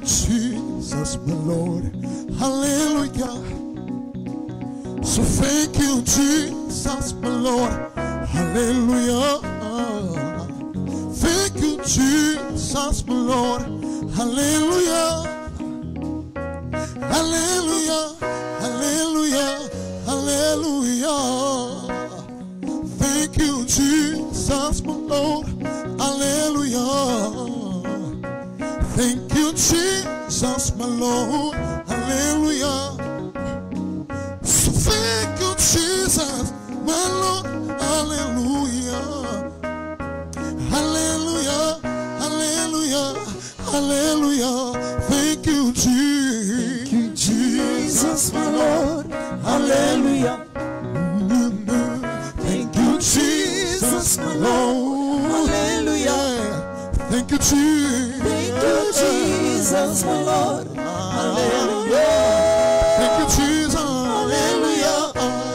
Jesus, my Lord, hallelujah. So thank you, Jesus, my Lord, hallelujah. Thank you, Jesus, my Lord, hallelujah. Hallelujah, hallelujah, hallelujah. Thank you, Jesus, my Lord, hallelujah. Thank you, Jesus, my Lord, hallelujah. So thank you, Jesus, my Lord, hallelujah. Hallelujah, hallelujah, hallelujah. Thank you, Jesus, my Lord, hallelujah. Thank you, Jesus, my Lord, hallelujah. Thank you, Jesus. Thank you, Jesus, my Lord. Hallelujah. Thank you, Jesus. Hallelujah.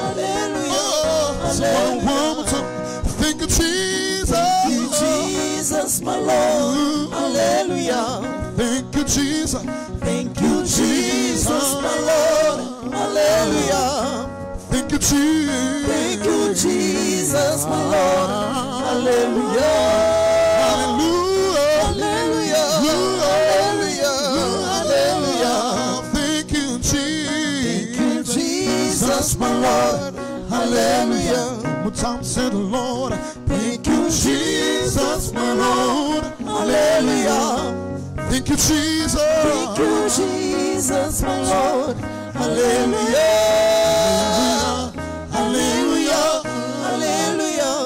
Hallelujah. Thank you, Jesus. Thank you, Jesus, my Lord. Hallelujah. Thank you, Jesus. Thank you, Jesus, my Lord. Hallelujah. Thank you, Jesus. Thank you, Jesus, my Lord. Hallelujah. My Lord, hallelujah. One more time, say the Lord. Thank you, Jesus, my Lord, hallelujah. Thank you, Jesus. Thank you, Jesus, my Lord, hallelujah. Hallelujah, hallelujah,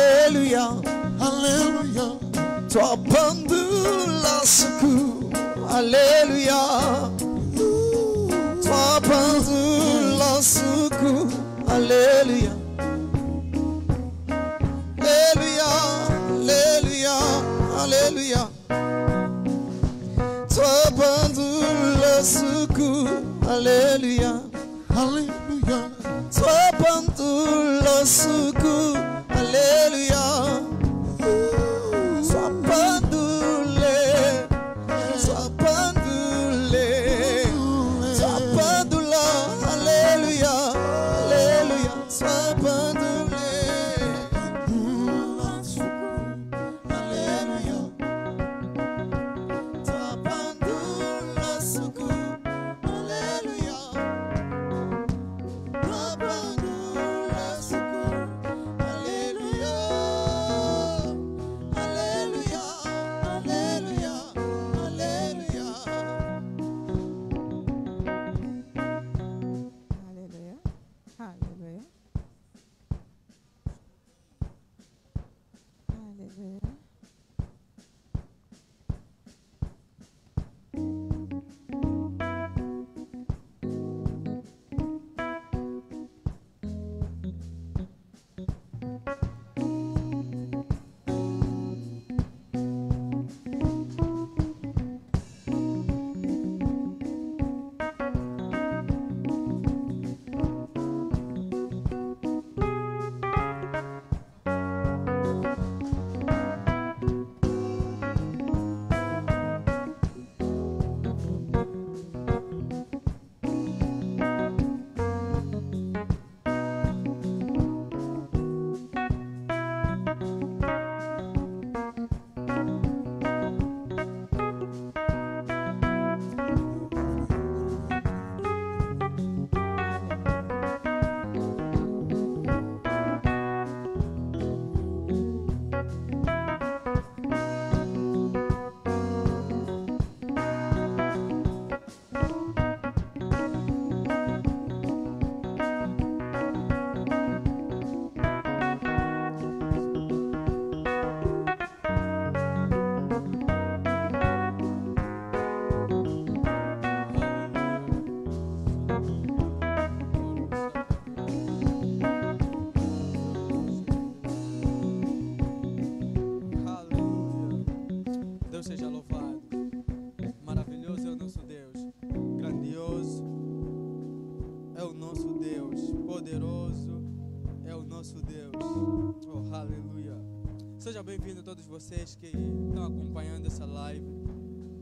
Alléluia, Alléluia. Toi pendu la secours, Alléluia. Toi pendu la secours, Alléluia. Alléluia, Alléluia, Alléluia. Toi pendu la secours, Alléluia. Alléluia. Toi pendu la secours, Alléluia. Sois pendulé, sois pendulé, sois pendulé, Alléluia, Alléluia, sois pendulé, Alléluia, sois pendulé, secours, Alléluia, sois pendulé, secours, Alléluia. Alléluia, Alléluia, Alléluia. Hallelujah. Hallelujah. Hallelujah. poderoso é o nosso Deus. Oh, aleluia. Sejam bem-vindos todos vocês que estão acompanhando essa live.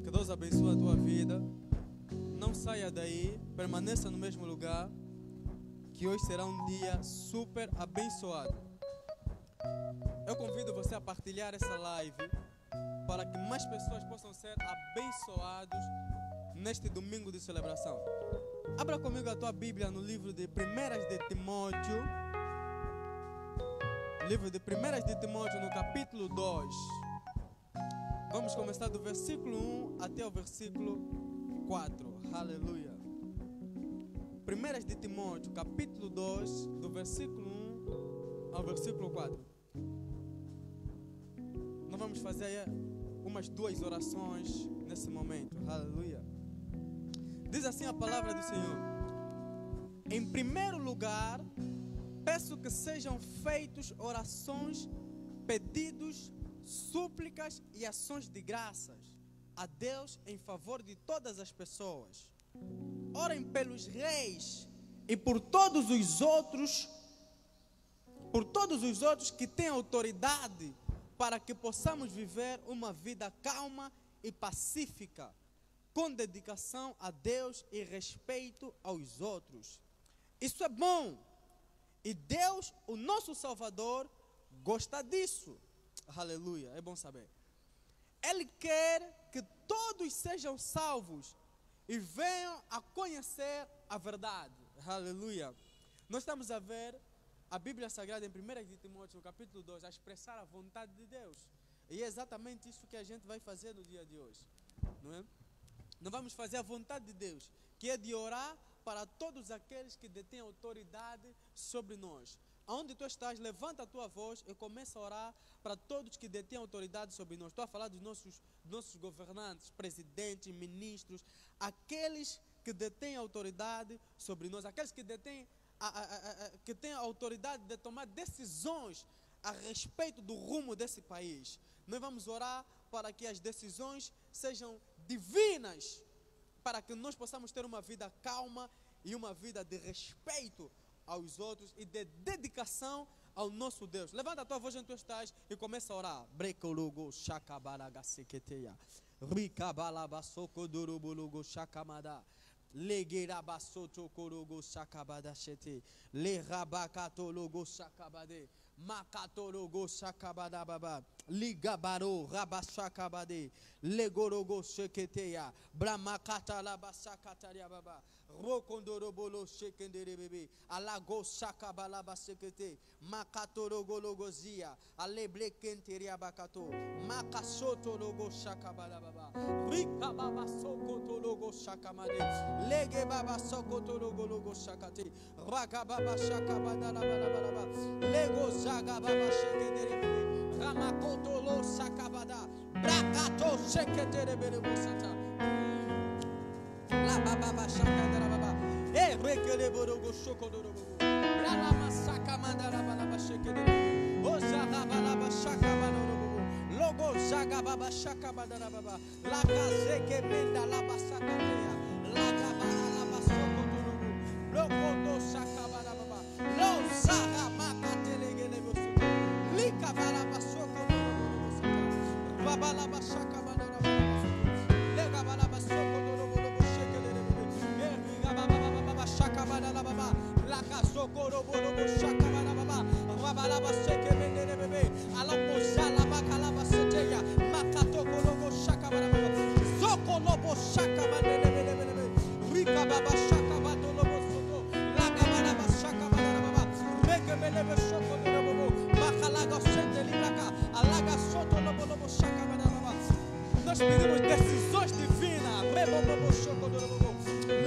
Que Deus abençoe a tua vida. Não saia daí, permaneça no mesmo lugar, que hoje será um dia super abençoado. Eu convido você a partilhar essa live para que mais pessoas possam ser abençoados neste domingo de celebração. Abra comigo a tua Bíblia no livro de 1 de Timóteo. Livro de 1 de Timóteo, no capítulo 2. Vamos começar do versículo 1 até o versículo 4. Aleluia. 1 de Timóteo, capítulo 2, do versículo 1 ao versículo 4. Nós vamos fazer umas 2 orações nesse momento. Aleluia. Diz assim a palavra do Senhor: em primeiro lugar, peço que sejam feitos orações, pedidos, súplicas e ações de graças a Deus em favor de todas as pessoas. Orem pelos reis e por todos os outros que têm autoridade, para que possamos viver uma vida calma e pacífica, com dedicação a Deus e respeito aos outros. Isso é bom. E Deus, o nosso Salvador, gosta disso. Aleluia, é bom saber. Ele quer que todos sejam salvos e venham a conhecer a verdade. Aleluia. Nós estamos a ver a Bíblia Sagrada em 1 de Timóteo, no capítulo 2, a expressar a vontade de Deus. E é exatamente isso que a gente vai fazer no dia de hoje. Não é? Nós vamos fazer a vontade de Deus, que é de orar para todos aqueles que detêm autoridade sobre nós. Aonde tu estás, levanta a tua voz e começa a orar para todos que detêm autoridade sobre nós. Estou a falar dos nossos governantes, presidentes, ministros, aqueles que detêm autoridade sobre nós, aqueles que detêm que têm a autoridade de tomar decisões a respeito do rumo desse país. Nós vamos orar para que as decisões sejam divinas, para que nós possamos ter uma vida calma e uma vida de respeito aos outros e de dedicação ao nosso Deus. Levanta a tua voz onde tu estás e começa a orar. Brecolugo shakabaragaseketeya. Rikabalabasokodurubulugo shakamada. Legerabasoto korogo shakabadashete. Lerabakatologo shakabade. Makatologo shakabadababa. Ligabaro rabashakabade. Legorogo sheketeya. Brahmakatalabashakataria baba. Rokondorobolo shekendere bebe. Alago shakabalaba sekete. Makatorogologozia. Aleblekenteria bakato. Makasoto logo shakabalababa. Rika baba sokoto logo shakamade. Lege baba sokoto logo shakate. Raka baba shakabadalabalaba. Lego zaga baba shekendere bebe. Ramakoto lo shakabada. Brakato sheketere bebe bosata. La baba shaka baba. E rekele borogo shokodorogo. La masaka mandara baba shekele. O zaga baba shaka borogo. Logo zaga baba shaka mandara baba. La kazeke menda la basaka ya. La baba la basokotorogo. Logo do shaka baba. Lo zaga makatele gele bosu. Lika baba basokotorogo. Baba la basaka mandara baba. Lega baba basokotorogo. La casocoro bolo shakabara baba rabalaba seke mendere bebe aloko sala makalaba seteya makato bolo shakabara baba zoko lobo shakabara bebe rika baba shakabado lobo soto la kabara baba shakabara baba meke bebe shoko lobo makalaga sete libaka alaga soto lobo shakabara baba. Nós pedimos decisões divinas rebo bobo shoko lobo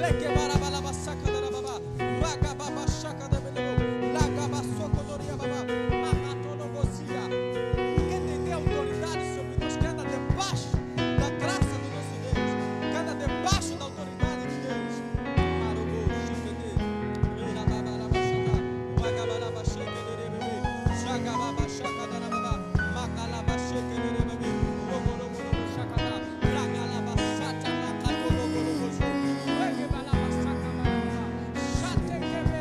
leke barabalaba sakabara baba raga baba shaka da belebo laga basoko doria baba makatologozia. Quem tem autoridade sobre nós, que anda debaixo da graça do nosso Deus, que anda debaixo da autoridade de Deus. Marogo shikete ira baba la bashaka raga baba shikete bebe shaga baba shaka da baba makala basheke bebe rogo rogo shaka da raga la basata makalo rogo rogo rege bala basaka baba shate kebe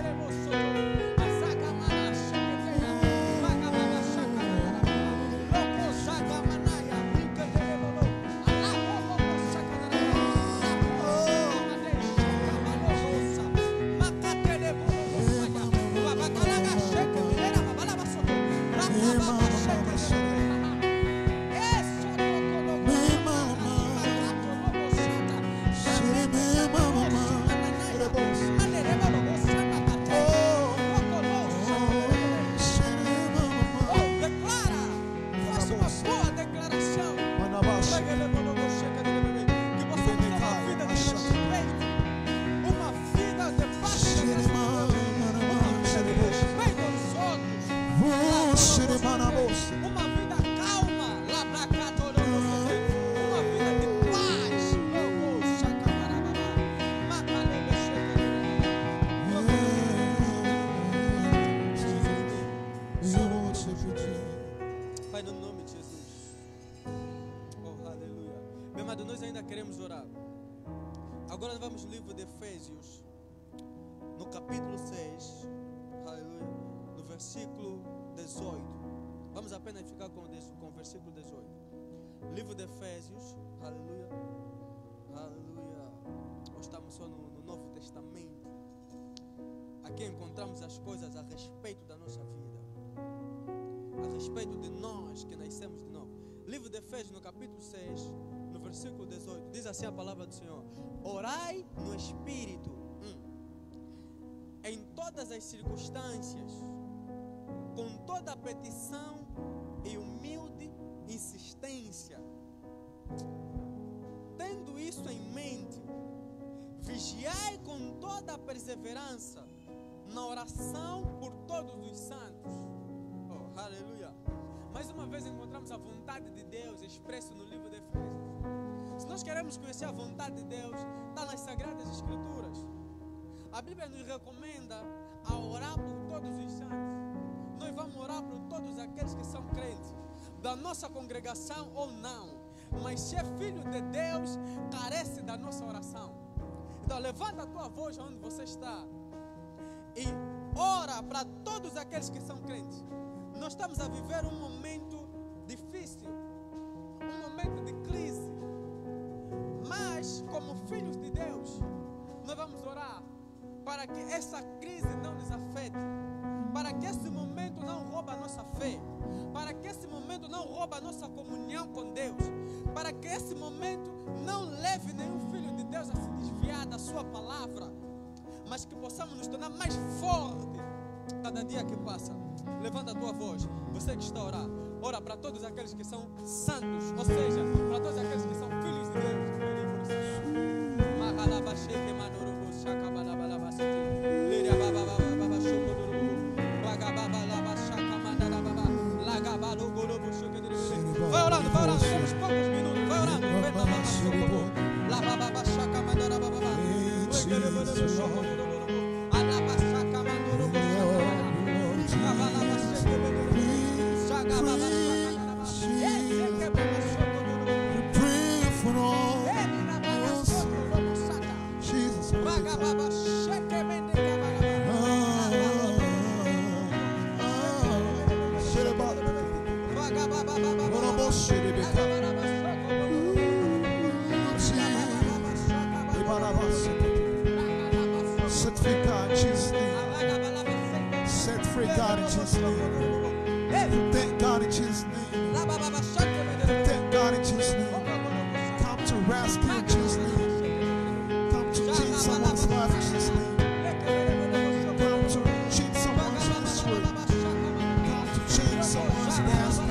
nós ainda queremos orar. Agora vamos no livro de Efésios, no capítulo 6, aleluia, no versículo 18. Vamos apenas ficar com o versículo 18. Livro de Efésios, aleluia, aleluia. Nós estamos só no Novo Testamento. Aqui encontramos as coisas a respeito da nossa vida, a respeito de nós que nascemos de novo. Livro de Efésios, no capítulo 6, no versículo 18, diz assim a palavra do Senhor: orai no Espírito, em todas as circunstâncias, com toda a petição e humilde insistência. Tendo isso em mente, vigiai com toda a perseverança na oração por todos os santos. Oh, aleluia. Mais uma vez encontramos a vontade de Deus expressa no livro de Efésios. Se nós queremos conhecer a vontade de Deus, está nas Sagradas Escrituras. A Bíblia nos recomenda a orar por todos os santos. Nós vamos orar por todos aqueles que são crentes, da nossa congregação ou não. Mas se é filho de Deus, carece da nossa oração. Então levanta a tua voz onde você está e ora para todos aqueles que são crentes. Nós estamos a viver um momento difícil, um momento de crise. Mas como filhos de Deus, nós vamos orar para que essa crise não nos afete, para que esse momento não rouba a nossa fé, para que esse momento não rouba a nossa comunhão com Deus, para que esse momento não leve nenhum filho de Deus a se desviar da sua palavra, mas que possamos nos tornar mais fortes cada dia que passa. Levanta a tua voz, você que está a orar, ora para todos aqueles que são santos, ou seja, para todos aqueles que são filhos de Deus. Vai orando, temos poucos minutos, vai orando. Set free God in Jesus' name. Set free God in Jesus' name. Thank God in Jesus' name. Thank God in Jesus' name. Come to rescue in Jesus' name. Come to change someone's life in Jesus' name. Come to change someone's history. Come to change someone's destiny.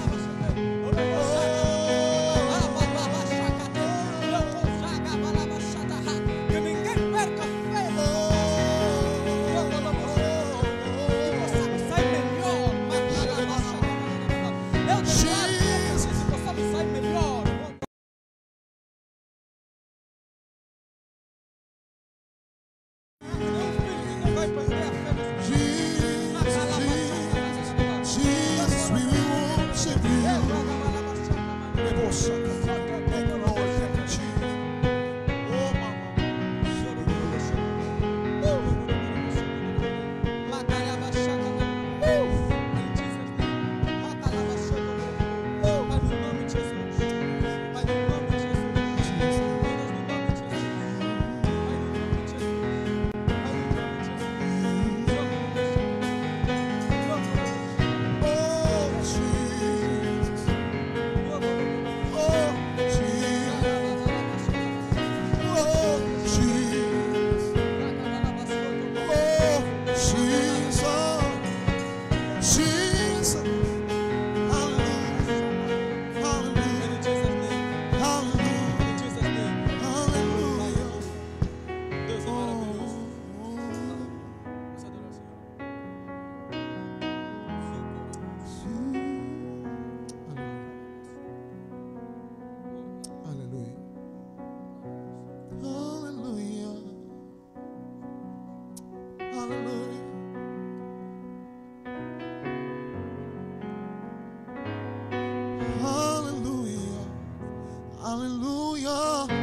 Hallelujah.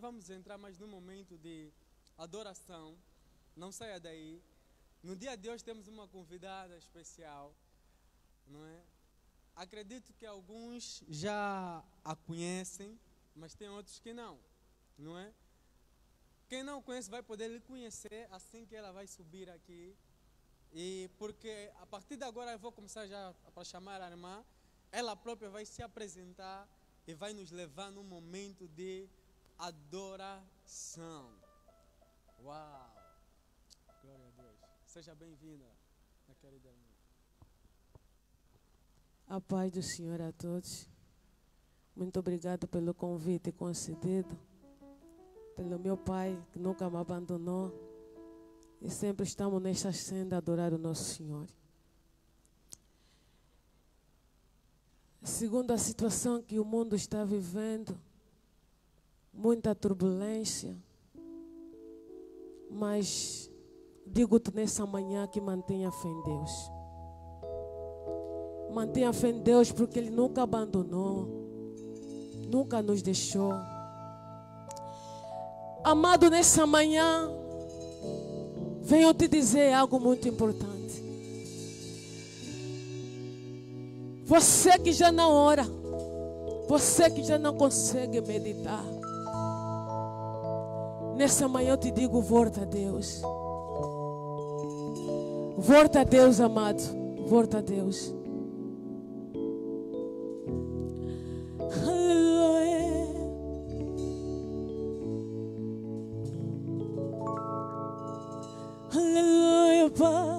vamos entrar mais num momento de adoração. Não saia daí. No dia de hoje temos uma convidada especial, não é? Acredito que alguns já a conhecem, mas tem outros que não é? Quem não conhece vai poder lhe conhecer assim que ela vai subir aqui. E porque a partir de agora eu vou começar já para chamar a irmã. Ela própria vai se apresentar e vai nos levar num momento de adoração. Uau! Glória a Deus. Seja bem-vinda, minha querida irmã. A paz do Senhor a todos. Muito obrigado pelo convite concedido, pelo meu Pai que nunca me abandonou e sempre estamos nesta senda a adorar o nosso Senhor. Segundo a situação que o mundo está vivendo, muita turbulência, mas digo-te nessa manhã que mantenha fé em Deus. Mantenha fé em Deus porque Ele nunca abandonou, nunca nos deixou. Amado, nessa manhã, venho te dizer algo muito importante. Você que já não ora, você que já não consegue meditar, nessa manhã eu te digo, volta a Deus. Volta a Deus, amado, volta a Deus. Aleluia, Pai.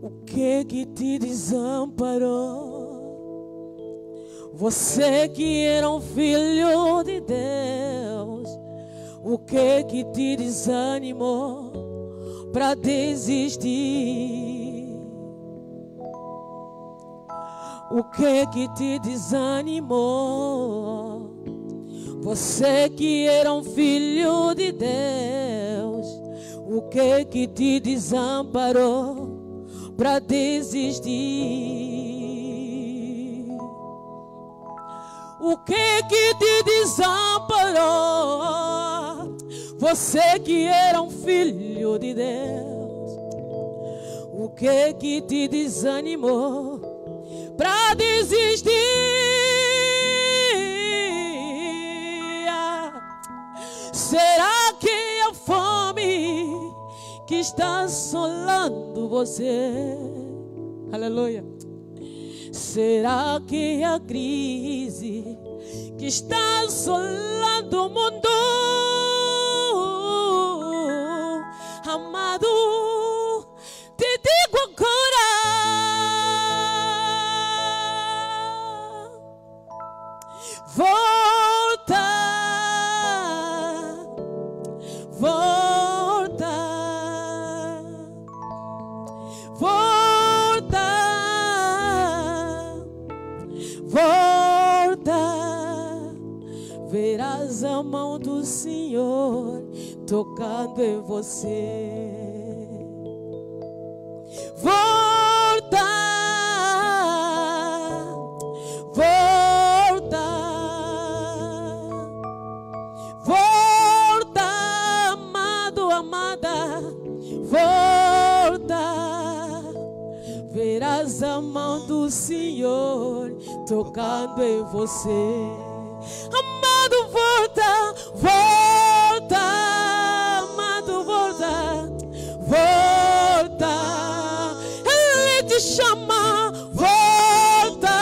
O que te desamparou? Você que era um filho de Deus. O que te desanimou para desistir? O que te desanimou? Você que era um filho de Deus. O que te desamparou para desistir? O que te desamparou? Você que era um filho de Deus. O que te desanimou para desistir? Será que a fome que está assolando você? Aleluia. Será que a crise que está assolando o mundo? Amado, te digo agora, volta, volta, volta, volta. Verás a mão do Senhor tocando em você. Volta, volta, volta, amado, amada, volta. Verás a mão do Senhor tocando em você. Amado, volta, volta, amado, volta, volta. Ele te chama, volta,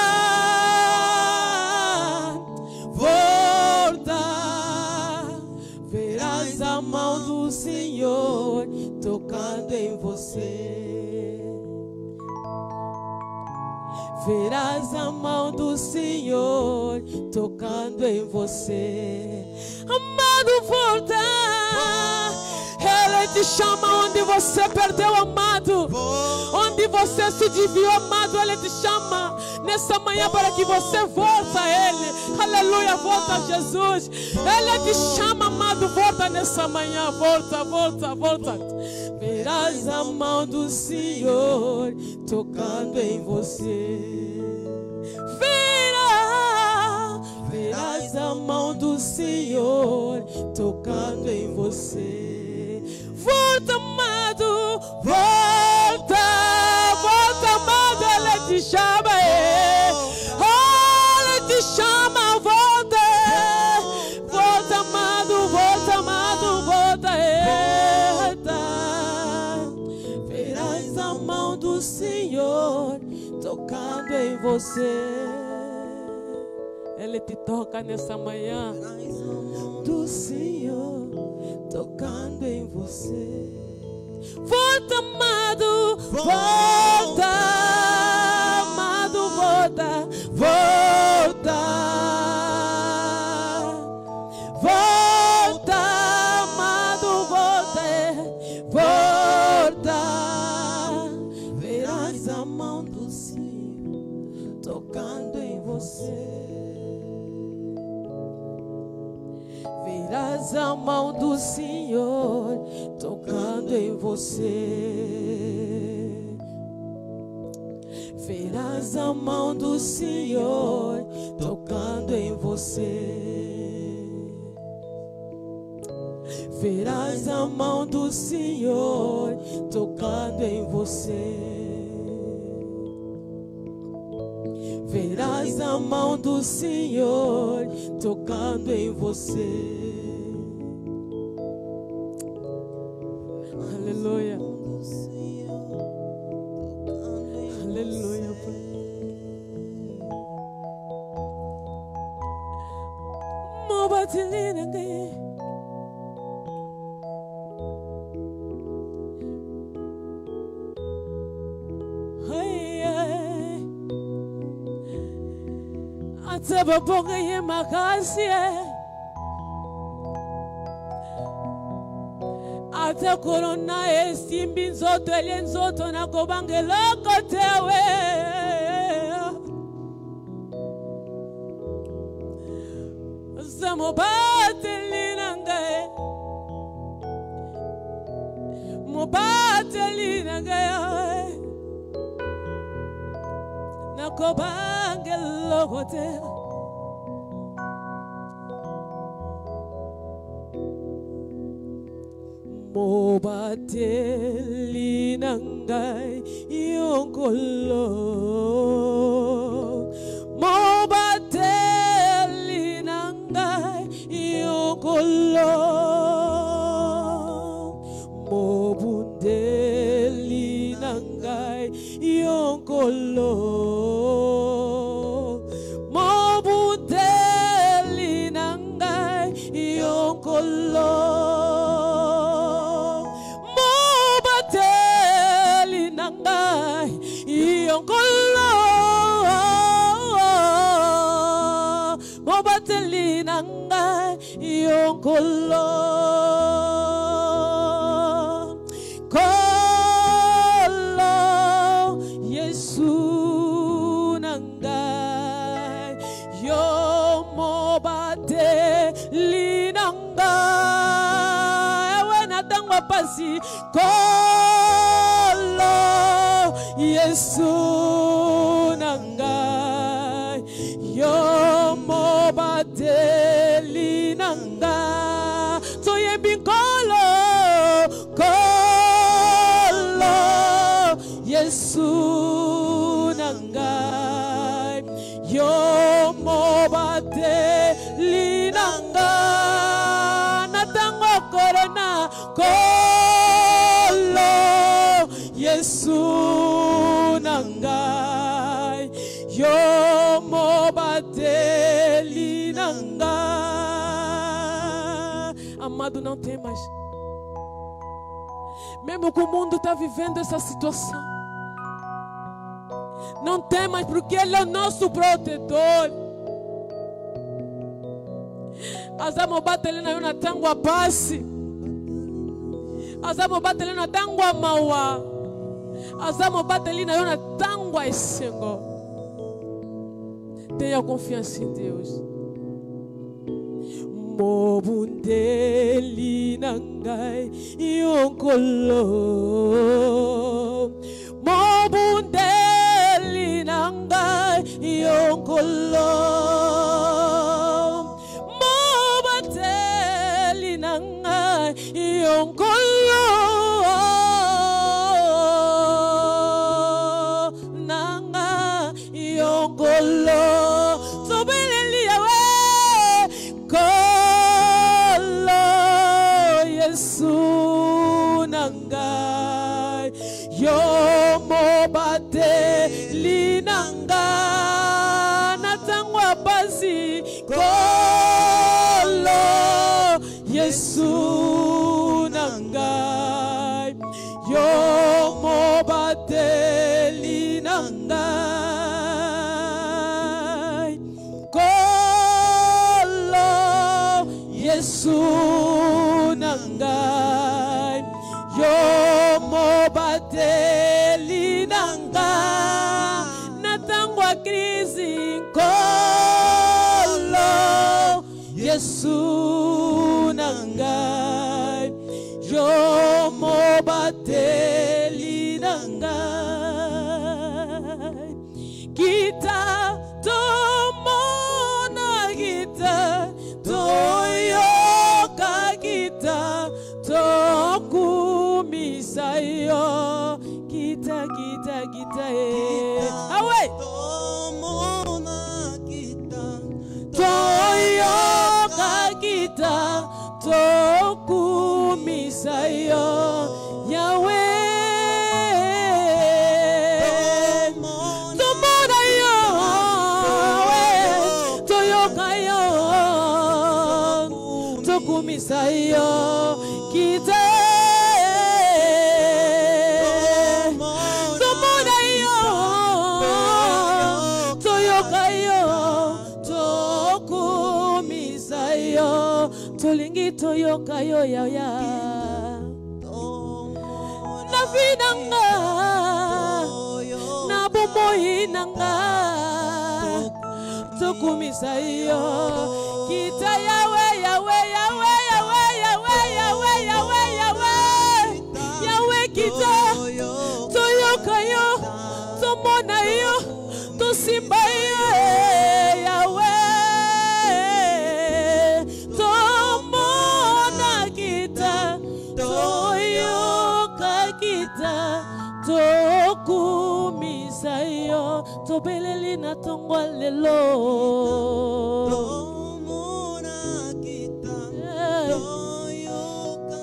volta. Verás a mão do Senhor tocando em você. Verás a mão do Senhor tocando em você. Amado, volta. Ele te chama onde você perdeu, amado. Onde você se desviou, amado, Ele te chama nessa manhã para que você volte a Ele. Aleluia, volta a Jesus. Ele te chama, amado, volta nessa manhã. Volta, volta, volta. Verás a mão do Senhor tocando em você. Verás a mão do Senhor tocando em você. Volta, amado, volta, volta, amado, Ele te chama, Ele te chama, volta, volta, amado, volta, amado, volta, volta. Verás a mão do Senhor tocando em você. Ele te toca nessa manhã. Do Senhor tocando em você. Volta, amado, volta, amado, volta, volta, volta, amado, volta, volta. Verás a mão do Senhor tocando em você. Verás a mão do Senhor tocando em você. Verás a mão do Senhor tocando em você. Verás a mão do Senhor tocando em você. Verás a mão do Senhor tocando em você. Aleluia. Aleluia. Mobatilina que Ataba boga ye makasi Ata corona estimbi nzoto ele nzoto na kobange loko tewe Zamobatelina ngae Mobatelina ngae Na kobange loko tewe Mobateli nangai yonkolo Mobateli nangai yonkolo Mobundeli nangai yonkolo Mobundeli nangai yonkolo Mobateli nangai yonkolo kolo Yesu nangai yo mobateli nangai ewe natangwa pasi kolo Yesu nangai yo mobateli nanga soye binkolo kolo Yesu nanga yo mobateli nanga natango corona kolo Yesu nanga yo mobateli nanga. Amado, não temas. Mesmo que o mundo está vivendo essa situação, não temas, porque Ele é o nosso protetor. Azamo batele na yona tango apasi. Azamo batele na tango amawa. Azamo bateli na yona tango esengo. Tenha confiança em Deus. Mobundeli nangai yonkolo. Mobundeli nangai yonkolo. Mobateli nangai yonkolo. Nangai yonkolo. Linanga natangwa basi kolo Yesu nangai yo mobate linanga kolo Yesu nangai yo mobate Yesu nangai yo mobateli nangai kita tomona kita toyoka kita tokumisayo kita awe tomona kita toyoka kita tokumisayo Yahweh tomona yo toyoka yo tokumisayo kita tomona yo toyoka yo tokumisayo tolingi toyoka yo ya na vidanga na bomoi nanga tokumisayo kita Yahweh kita toyoka yo tomona yo tosimba yo Yahweh tomona kita toyoka kita tokumisayo tobeleli na tongwa lelo tomona kita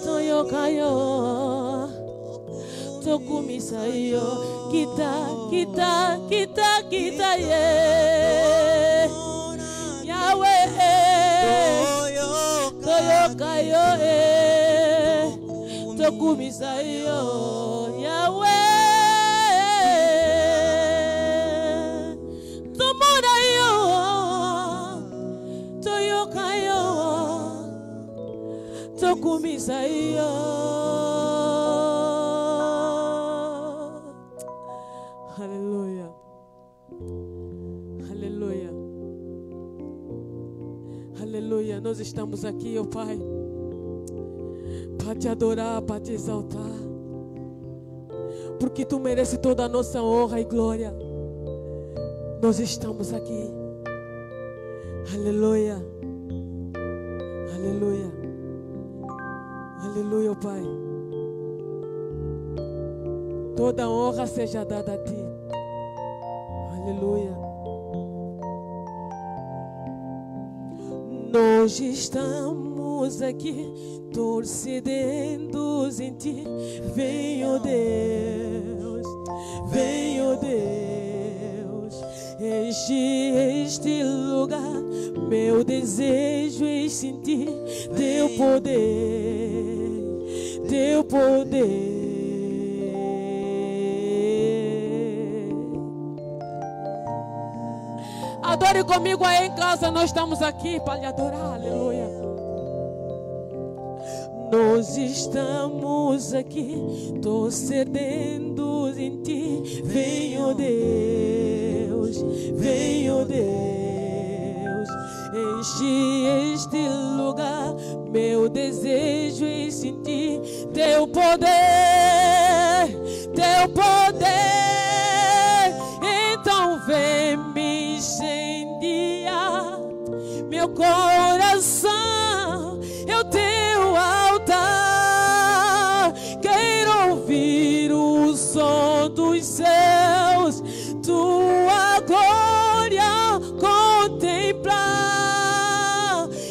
toyoka yo tokumisayo kita Yahweh toyoka yo tokumisayo Yahweh tomona yo toyoka yo tokumisayo Aleluia. Aleluia. Aleluia. Nós estamos aqui, ó Pai, para te adorar, para te exaltar. Porque tu mereces toda a nossa honra e glória. Nós estamos aqui. Aleluia. Aleluia. Aleluia, ó Pai. Toda honra seja dada a ti. Aleluia. Nós estamos aqui torcedendo em ti. Vem, ó Deus, enche este lugar. Meu desejo é sentir teu poder. Adore comigo aí em casa, nós estamos aqui para lhe adorar, aleluia. Nós estamos aqui, torcendo em ti. Vem, ó Deus, vem, ó Deus. Enche este lugar, meu desejo é sentir teu poder, teu poder. Então vem me incendiar meu coração, é o teu altar. Quero ouvir o som dos céus, tua glória contemplar.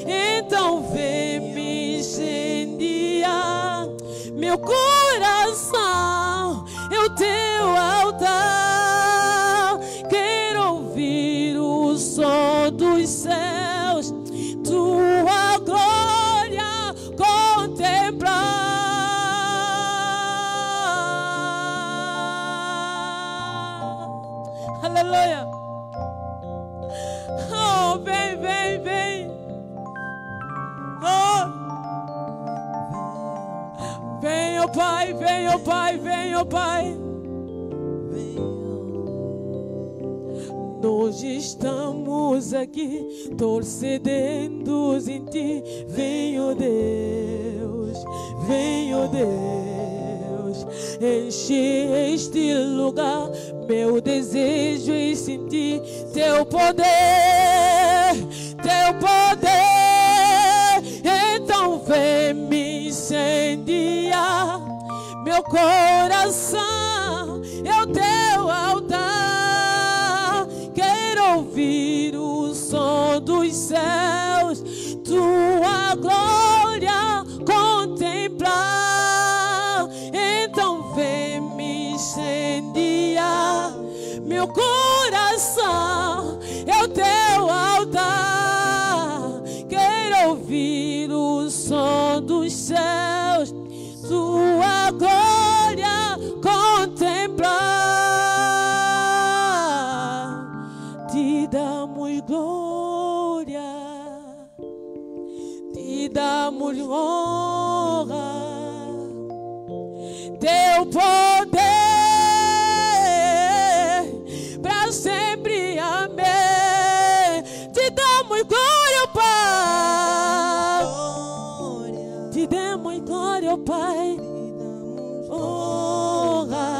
Então vem me incendiar meu coração, é o teu altar. Quero ouvir o som dos céus, tua glória contemplar. Aleluia. Oh, vem, vem, vem. Oh. Vem, ó Pai, vem, ó Pai, vem, ó Pai. Nós estamos aqui, torcendo em ti. Vem, ó Deus, vem, ó Deus. Enche este lugar, meu desejo é sentir teu poder, teu poder. Então vem me incendiar meu coração, é o teu altar. Quero ouvir o som dos céus, tua glória contemplar. Então vem me incendiar meu coração, é o teu altar. Quero ouvir o som dos céus, tua glória contemplar. Te damos glória, te damos honra, teu poder para sempre, amém. Te damos glória, Pai, te damos glória, Pai, honra,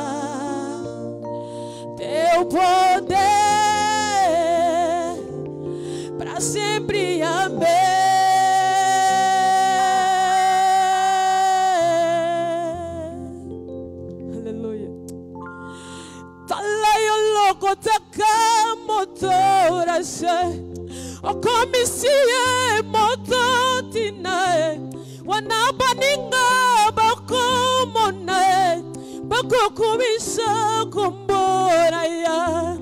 teu poder para sempre, amém. Aleluia. Talayo loko taka motora se o komisie mototina wanabaninga bakomona bakokumisa kumbora ya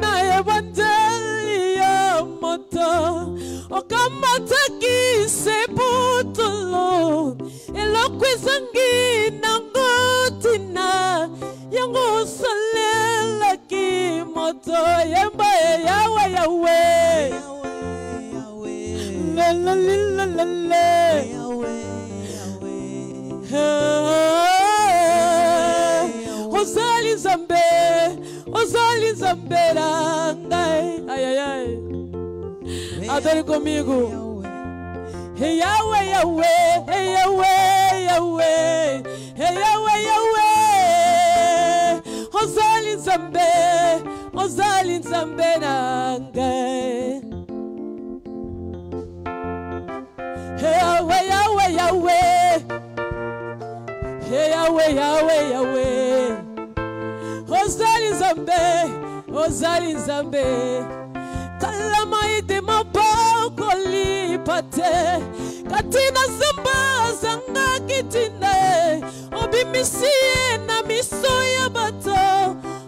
na evangelia moto o kamataki seputulo elokwizangina ngotina yango salela ki moto yamba yawe yawe la la la la la Ozali Zambe, Ozali Zambera, ai ai ai. Adore comigo. Hey Yahweh, Yahweh, hey Yahweh, Yahweh, hey Yahweh, Yahweh. Ozali Zambe, Ozali Zambera, hey Yahweh, Yahweh, Yahweh. Hey Yahweh, Yahweh, Yahweh. Ozali Zambe, Ozali Zambe. Kalamai de maboko lipate. Katina zamba zanga kitine. Obimisie na misoya bato.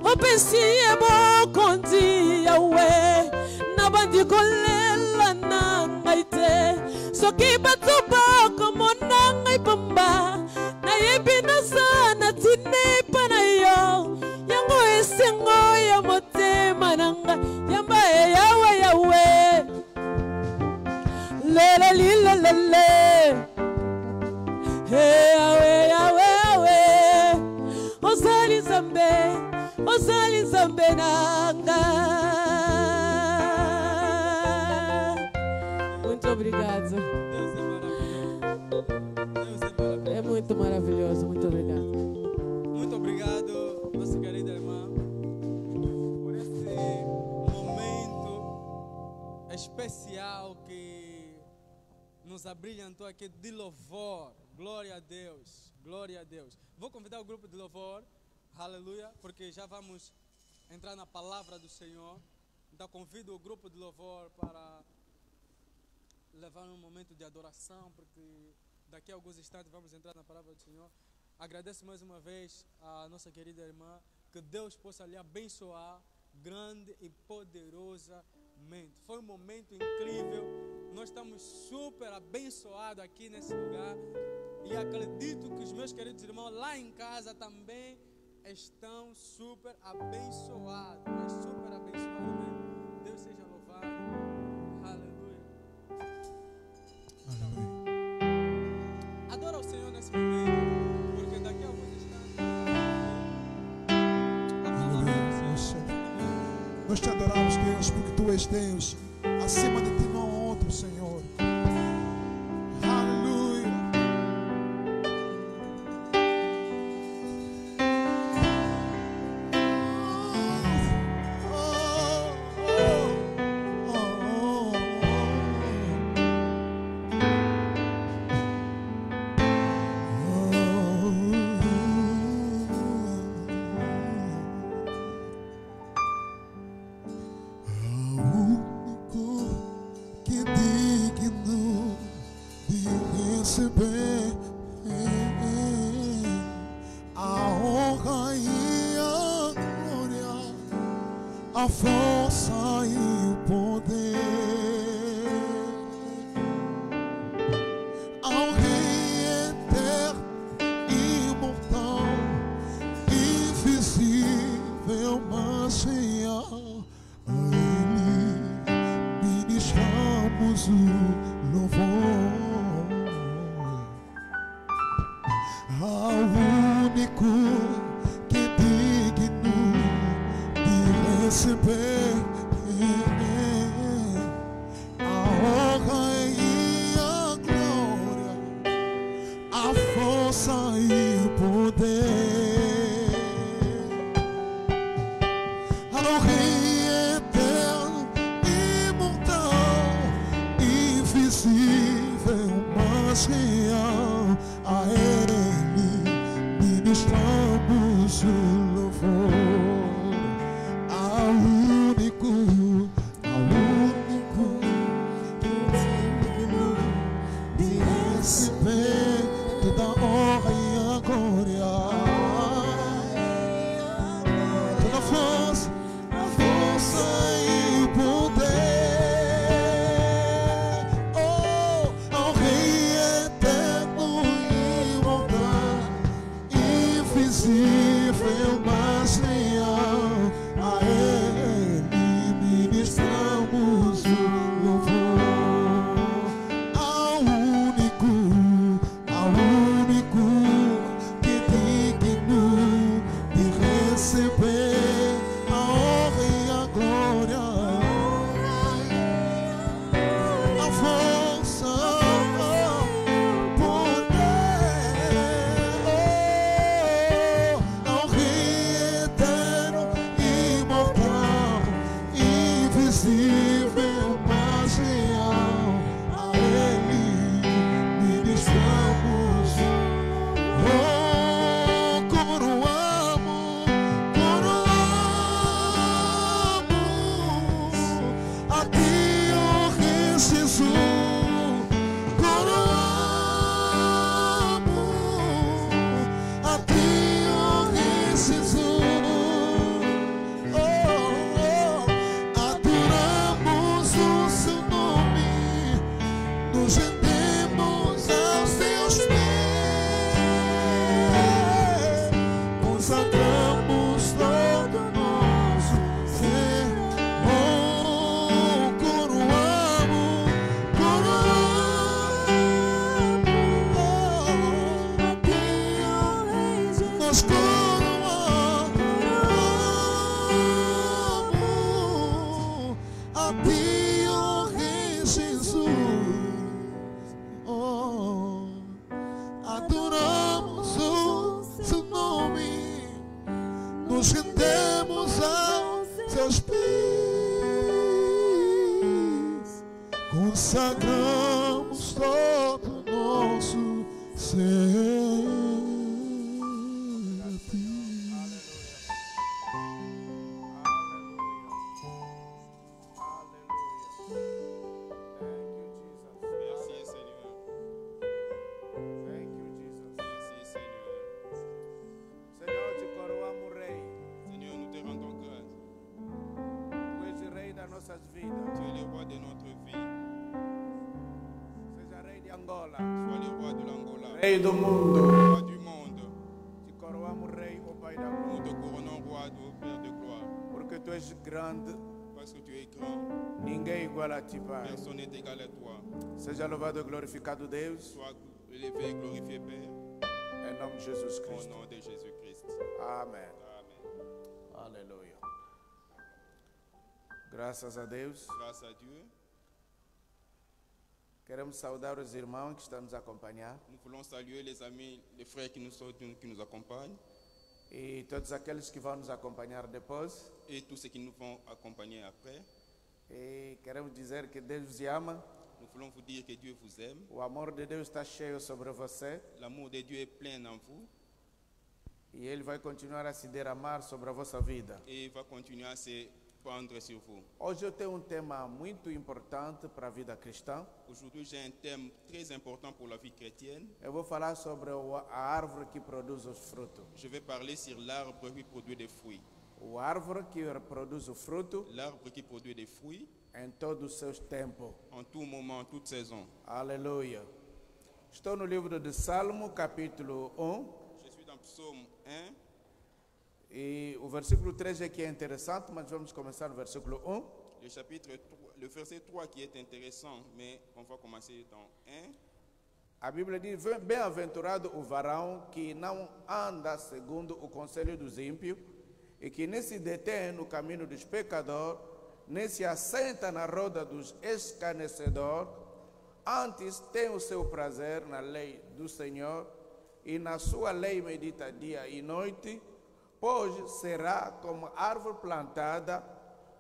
Obesie bokondi Yahweh. Nabandi kolela na maite. Soki bato bako monangai pamba. Na yebina sana tine panayo. Yango esengo ya motema nanga. Yamba Yahweh, Yahweh. Le la li la la le. Ozali Zambe, Ozali Zambe nanga. Muito obrigado. Deus é maravilhoso. Deus é maravilhoso. É muito maravilhoso, muito obrigado. Muito obrigado, nossa querida irmã, por esse momento especial que nos abrilhantou aqui de louvor. Glória a Deus, glória a Deus. Vou convidar o grupo de louvor, aleluia, porque já vamos entrar na palavra do Senhor. Então convido o grupo de louvor para levar um momento de adoração, porque daqui a alguns instantes vamos entrar na palavra do Senhor. Agradeço mais uma vez a nossa querida irmã, que Deus possa lhe abençoar grande e poderosamente. Foi um momento incrível, nós estamos super abençoados aqui nesse lugar e acredito que os meus queridos irmãos lá em casa também estão super abençoados, mas super abençoados mesmo. Deus seja louvado, aleluia. Adora o Senhor nesse momento. Daqui a alguns instantes, nós te adoramos, Deus, porque Tu és Deus. Acima de Ti não há outro, Senhor. Aleluia. A força e o poder ao Rei eterno, imortal, invisível, mas real. A Ele ministramos o louvor, ao único que digno receber a honra e a glória, a força e o poder ao Rei eterno, imortal, invisível, mas real. A Ele ministramos o louvor. Ao único que digno de receber toda a honra e a glória, toda a força e o poder, oh, ao Rei eterno, imortal, invisível, mas real. A Ele ministramos o louvor, ao único que digno de receber a honra e a glória, a força, o poder, ao Rei eterno, imortal, invisível, mas real. A Ele ministramos. Oh, coroamos a Ti, oh Rei Jesus. Coroamos a Ti, oh Rei Jesus. Adoramos o Seu nome, nos rendemos aos Teus pés, consagramos todo o nosso ser. Oh, coroamos a Ti, oh Rei Jesus. Nós coroamos. nos rendemos aos seus pés, consagramos todo nosso ser a ti. Merci Seigneur. Merci Seigneur. Senhor, te coroamos Rei. Seigneur, nous te rendons grâce. Tu és o Rei das nossas vidas. Tu es le roi de notre vie. Seja Rei de Angola. Sois le roi de l'Angola. Rei do mundo. Roi du monde. Te coroamos Rei, ó Pai da Nous te glória. couronnons roi, ô Père de gloire. Porque tu és grande. Parce que tu es grand. Ninguém é igual a ti, Pai. Personne n'est égal à toi. Seja louvado e glorificado Deus. Sois élevé et glorifié, Père. Em nome de Jesus Au Cristo. nom de Jésus-Christ. Amém. Amen. Aleluia. Graças a Deus. Grâce à Dieu, Queremos saudar os irmãos que estão nos a acompanhar nous voulons saluer les amis, les frères qui nous accompagnent e todos aqueles que vão nos acompanhar depois. et tous ceux qui nous vont accompagner après. E queremos dizer que Deus vos ama. Nous voulons vous dire que Dieu vous aime. O amor de Deus está cheio sobre você L'amour de Dieu est plein en vous e Ele vai continuar a se derramar sobre a vossa vida. et il va continuer à se pendre sur vous. Hoje eu tenho um tema muito importante para a vida cristã. Aujourd'hui, j'ai un thème très important pour la vie chrétienne. Eu vou falar sobre a árvore que produz os frutos. Je vais parler sur l'arbre qui produit des fruits. O árvore que produz o fruto L'arbre qui produit des fruits em todos os seus tempos. en tout moment, en toute saison. Aleluia. Estou no livro de Salmo, capítulo 1. Je suis dans Psaume 1 E o versículo 3 é que é interessante, mas vamos começar no versículo 1. le chapitre 3, le verset 3 qui est intéressant, mais on va commencer dans 1. A Bíblia diz: bem-aventurado o varão que não anda segundo o conselho dos ímpios, e que nem se detém no caminho dos pecadores, nem se assenta na roda dos escarnecedores, antes tem o seu prazer na lei do Senhor, e na sua lei medita dia e noite, pois será como árvore plantada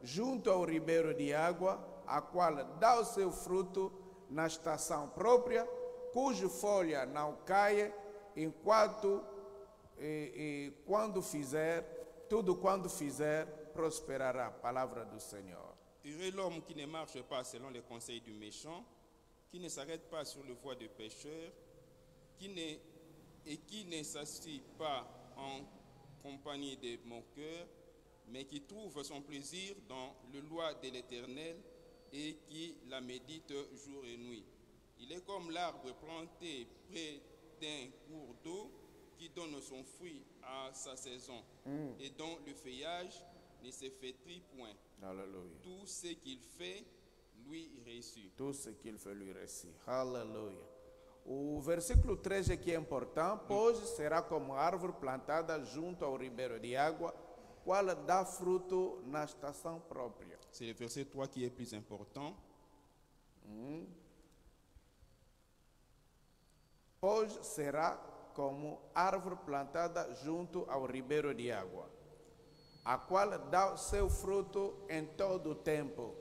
junto ao ribeiro de água, a qual dá o seu fruto na estação própria, cuja folha não cai, enquanto quando fizer, tudo quando fizer, prosperará. Palavra do Senhor. Heureux l'homme qui ne marche pas selon les conseils du méchant, qui ne s'arrête pas sur le voie des pécheurs, qui ne s'assied pas en compagnie des moqueurs, mais qui trouve son plaisir dans le loi de l'Éternel et qui la médite jour et nuit. Il est comme l'arbre planté près d'un cours d'eau qui donne son fruit à sa saison et dont le feuillage ne se flétrit point. Aleluia. Tout ce qu'il fait lui réussit. Tudo ce qu'il fait lui réussit. Aleluia. O versículo 3 aqui é importante, pois será como árvore plantada junto ao ribeiro de água, qual dá fruto na estação própria. C'est le verset 3 qui est plus important. Pois será como árvore plantada junto ao ribeiro de água, a qual dá o seu fruto em todo o tempo.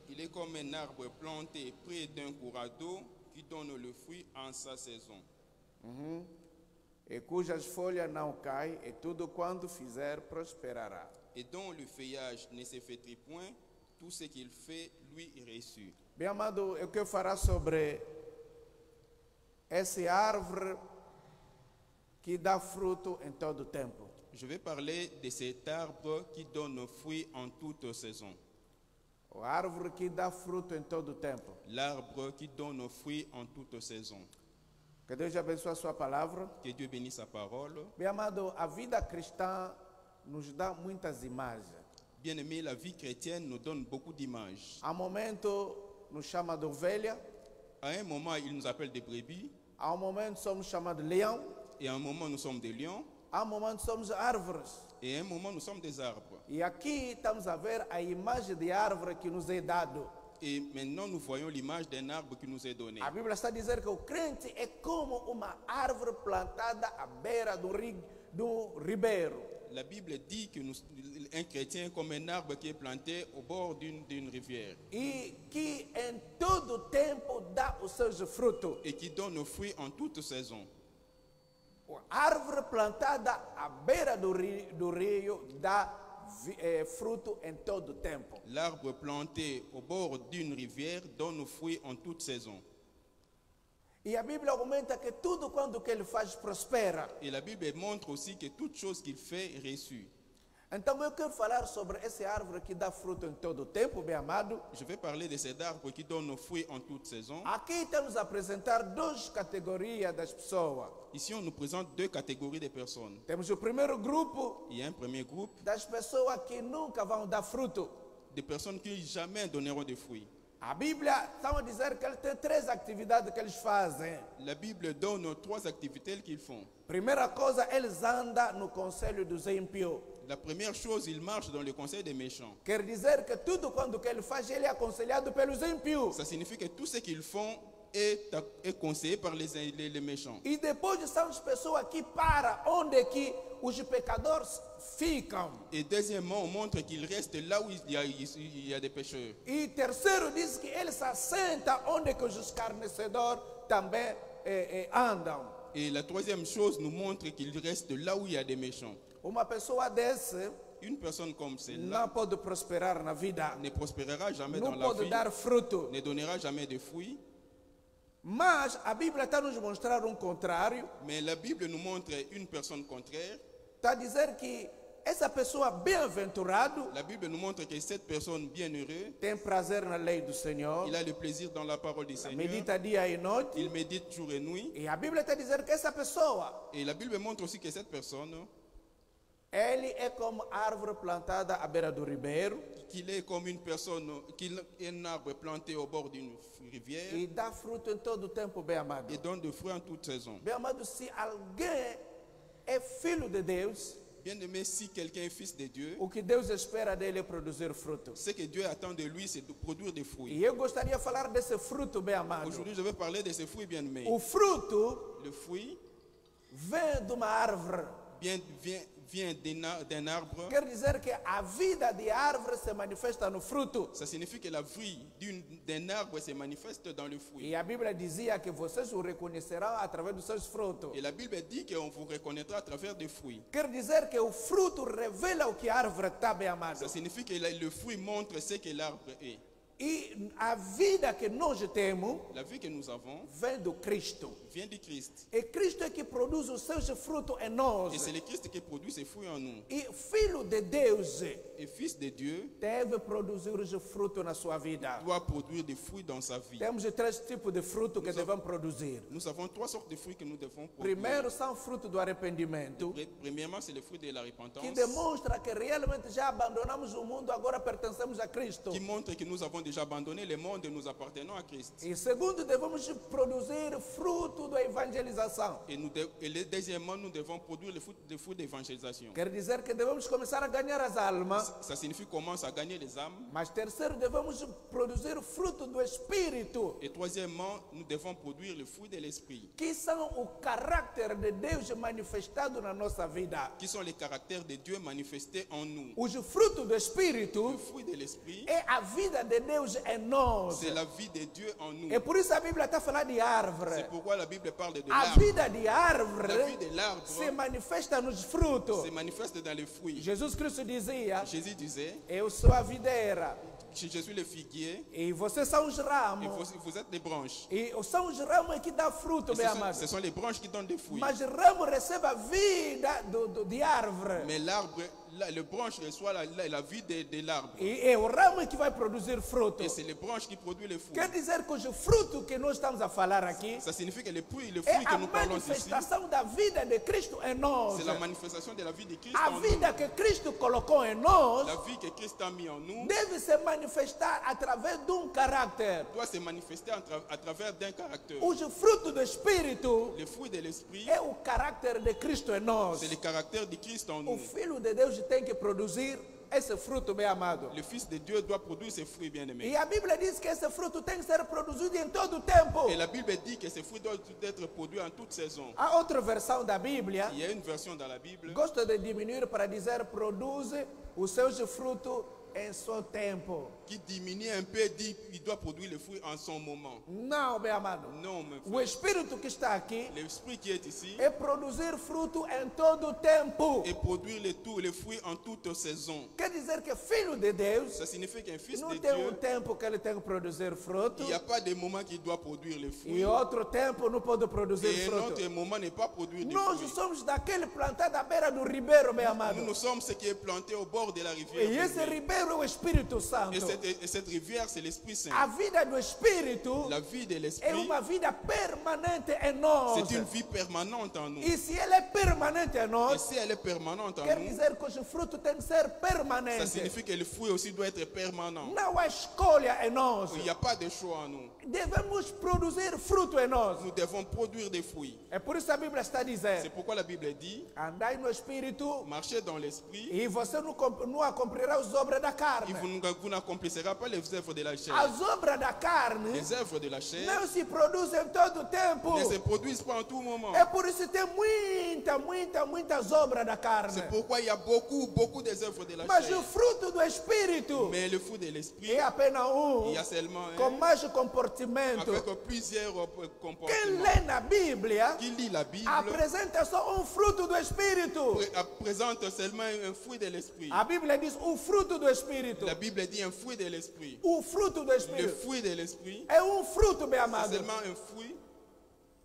Il est comme un arbre planté près d'un courant d'eau qui donne le fruit en sa saison. E cujas folhas não caem, e tudo quanto fizer prosperará. Et dont le feuillage ne se flétrit point, tout ce qu'il fait lui réussit. Bem amado, eu quero falar sobre essa árvore que dá fruto em todo o tempo. Je vais parler de cet arbre qui donne fruit en toute saison. A árvore que dá fruto em todo o tempo. L'arbre qui donne fruit en toute saison. Que Deus abençoe a sua palavra. Que Dieu bénisse sa parole. Bem amado, a vida cristã nos dá muitas imagens. Bien-aimé, la vie chrétienne nous donne beaucoup d'images. Há momento nos chama de ovelha, À un moment, il nous appelle des brebis, há momento somos chamados de leão, et à un moment, nous sommes des lions, há momento somos árvores. et à un moment, nous sommes des arbres. E aqui estamos a ver a imagem de árvore que nos é dado. Et maintenant, nous voyons l'image d'un arbre qui nous est donné. A Bíblia está a dizer que o crente é como uma árvore plantada à beira do ribeiro. La Bible dit que un chrétien est comme un arbre qui est planté au bord d'une rivière e que em todo tempo dá os seus frutos. et qui donne fruit en toute saison. A árvore plantada à beira do rio dá fruto em todo tempo. L'arbre planté au bord d'une rivière donne fruit en toute saison. E a Bíblia argumenta que tudo quando que ele faz prospera. Et la Bible montre aussi que toute chose qu'il fait réussit. Então eu quero falar sobre essa árvore que dá fruto em todo tempo, bem amado. Je vais parler de cet arbre qui donne fruit en toute saison. Aqui temos a apresentar duas categorias das pessoas. Ici, on nous présente deux catégories de personnes. Temos o primeiro grupo Il y a un premier groupe das pessoas que nunca vão dar fruto. de personnes qui jamais donneront de fruits. A Bíblia está a dizer que ele tem três atividades que eles fazem. La Bible donne trois activités qu'ils font. Primeira coisa, eles andam no conselho dos ímpios. La première chose, ils marchent dans le conseil des méchants. Quer dizer que tudo quando que ele faz, ele é aconselhado pelos ímpios. Ça signifie que tout ce qu'ils font est conseillé par les méchants. E depois são as pessoas que param onde que os pecadores ficam. Et deuxièmement, on montre qu'ils restent là où il y a des pécheurs. E terceiro, diz que ele se assenta onde que os escarnecedores também andam. Et la troisième chose nous montre qu'ils restent là où il y a des méchants. Uma pessoa desse Une personne comme celle-là não pode prosperar na vida, ne prospérera jamais dans não la pode vie, dar fruto. ne donnera jamais de fruits. Mas a Bíblia está a nos mostrar um contrário. Mais la Bible nous montre une personne contraire. Está a dizer que essa pessoa bem-aventurado La Bible nous montre que cette personne bienheureuse, tem prazer na lei do Senhor, il a le plaisir dans la parole du Seigneur, medita dia e noite. il médite jour et nuit. E a Bíblia está a dizer que essa pessoa, Et la Bible montre aussi que cette personne, ele é como árvore plantada à beira do ribeiro qu'il est comme une personne, qu'il est un arbre planté au bord d'une rivière e dá fruto em todo o tempo, bem amado. et donne de fruits en toute saison. Bem amado, se alguém é filho de Deus, Bien aimé, si quelqu'un est fils de Dieu, o que Deus espera dele é produzir fruto. ce que Dieu attend de lui, c'est de produire des fruits. E eu gostaria de falar desse fruto, bem amado. Aujourd'hui, je vais parler de ces fruits bien aimés. O fruto Le fruit vem de uma árvore. vient d'un arbre. Quer dizer que a vida de árvore se manifesta no fruto. Ça signifie que la vie d'un arbre se manifeste dans le fruit. E a Bíblia dizia que vocês o reconhecerão através dos seus frutos. Et la Bible dit qu'on vous reconnaîtra à travers des fruits. Quer dizer que o fruto revela o que a árvore está, bem amado. Ça signifie que le fruit montre ce que l'arbre est. E a vida que nós temos La vie que nous avons vem do Cristo. vient du Christ. É Cristo que produz os seus frutos em nós. Et c'est le Christ qui produit ces fruits en nous. E filho de Deus Et fils de Dieu deve produzir os frutos na sua vida. doit produire des fruits dans sa vie. Temos três tipos de frutos que devemos produzir. Nous avons trois sortes de fruits que nous devons produire. Primeiro são frutos do arrependimento, Premièrement, c'est le fruit de la que repentance, demonstra que realmente já abandonamos o mundo, agora pertencemos a Cristo. qui montre que nous avons déjà abandonné le monde et nous appartenons à Christ. E segundo, devemos produzir fruto da evangelização. Et deuxièmement, nous devons produire les fruits d'évangélisation. Quer dizer que devemos começar a ganhar as almas. Ça signifie qu'on commence à gagner les âmes. Mas terceiro, devemos produzir fruto do Espírito, Et troisièmement, nous devons produire le fruit de l'esprit, que são o caráter de Deus manifestado na nossa vida. qui sont les caractères de Dieu manifestés en nous. Os frutos do Espírito Le fruit de l'esprit, é a vida de Deus em nós. c'est la vie de Dieu en nous. É por isso a Bíblia está falando de C'est árvore. pourquoi la Bible parle de A l'arbre. vida de árvore La vie de l'arbre se manifesta nos frutos. se manifeste dans les fruits. Jesus Cristo dizia: Jésus disait, eu sou a videira je suis le figuier e vocês são os et ramos. vous êtes les branches. E são os ramos que dão fruto, Et meu ce amado. sont les branches qui donnent des fruits. Mas o ramo recebe a vida de árvore. Mais l'arbre, le branche reçoit la vie de l'arbre. E é o ramo que vai produzir fruto. Et c'est les branches qui produisent les fruits. Quer dizer que o fruto que nós estamos a falar aqui Ça signifie que les fruits é que a nous parlons ici, manifestação da vida de Cristo em nós. c'est la manifestation de la vie de Christ A en nous. vida que Cristo colocou em nós La vie que Christ a mis en nous deve se manifestar através de um caráter. doit se manifester à travers d'un caractère. Os frutos do Espírito Les fruits de l'esprit, é o caráter de Cristo em nós. c'est le caractère de Christ en O nous. Filho de Deus tem que produzir esse fruto, bem amado. Le Fils de Dieu doit produire ses fruits, bien-aimés. E a Bíblia diz que esse fruto tem que ser produzido em todo o tempo. Et la Bible dit que ces fruits doivent être produits en toute saison. Há outra versão da Bíblia, Il y a une version dans la Bible gosto de diminuir para dizer produz os seus frutos em seu tempo. qui diminue un peu, dit qu'il doit produire le fruit en son moment. Não, bem amado. Non, mon O frère. Espírito que está aqui L'esprit qui est ici é produzir fruto em todo o tempo. et produire les fruits en toute saison. Quer dizer que filho de Deus Ça signifie qu'un fils não de tem Dieu, tempo que ele tem que produzir fruto il n'y a pas de moment qu'il doit produire les fruits. e outro tempo não pode produzir Et un fruto. autre moment n'est pas produire des Nós fruits. somos daquele plantado à beira do ribeiro, meu amado. Nous sommes ce qui est planté au bord de la rivière. E esse bien-aimé. ribeiro é o Espírito Santo. Et cette rivière, c'est l'Esprit Saint. A vida do Espírito La vie de é l'Esprit, uma vida permanente em nós. c'est une vie permanente en nous. E se ela é permanente em Et nós, si elle est permanente en quer nous, dizer que os frutos têm que ser ça permanentes. signifie que le fruit aussi doit être permanent. Não há escolha em nós. Il n'y a pas de choix en nous. Devemos produzir fruto em nós. Nous devons produire des fruits. É por isso que a Bíblia está C'est dizendo: pourquoi la Bible dit, andai no Espírito marchez dans l'Esprit e você não acompanhará as obras da et carne. vous n'accomplirez pas les œuvres de la chair. As obras da carne Les œuvres de la chair não se produzem todo o tempo. ne se produisent pas en tout moment. É por isso que tem muitas obras da carne. C'est pourquoi il y a beaucoup des œuvres de la Mas o chair. fruto do Espírito Mais le fruit de l'Esprit, é apenas il y a seulement com un, mais comportamento. avec plusieurs Quem comportements. lê na Bíblia Qui lit la Bible apresenta só fruto do Espírito. présente seulement un fruit de l'Esprit. A Bíblia diz o fruto do Espírito. La Bible dit un fruit de l'Esprit. O fruto do Le Espírito fruit de l'Esprit, é fruto, meu c'est amado, seulement un fruit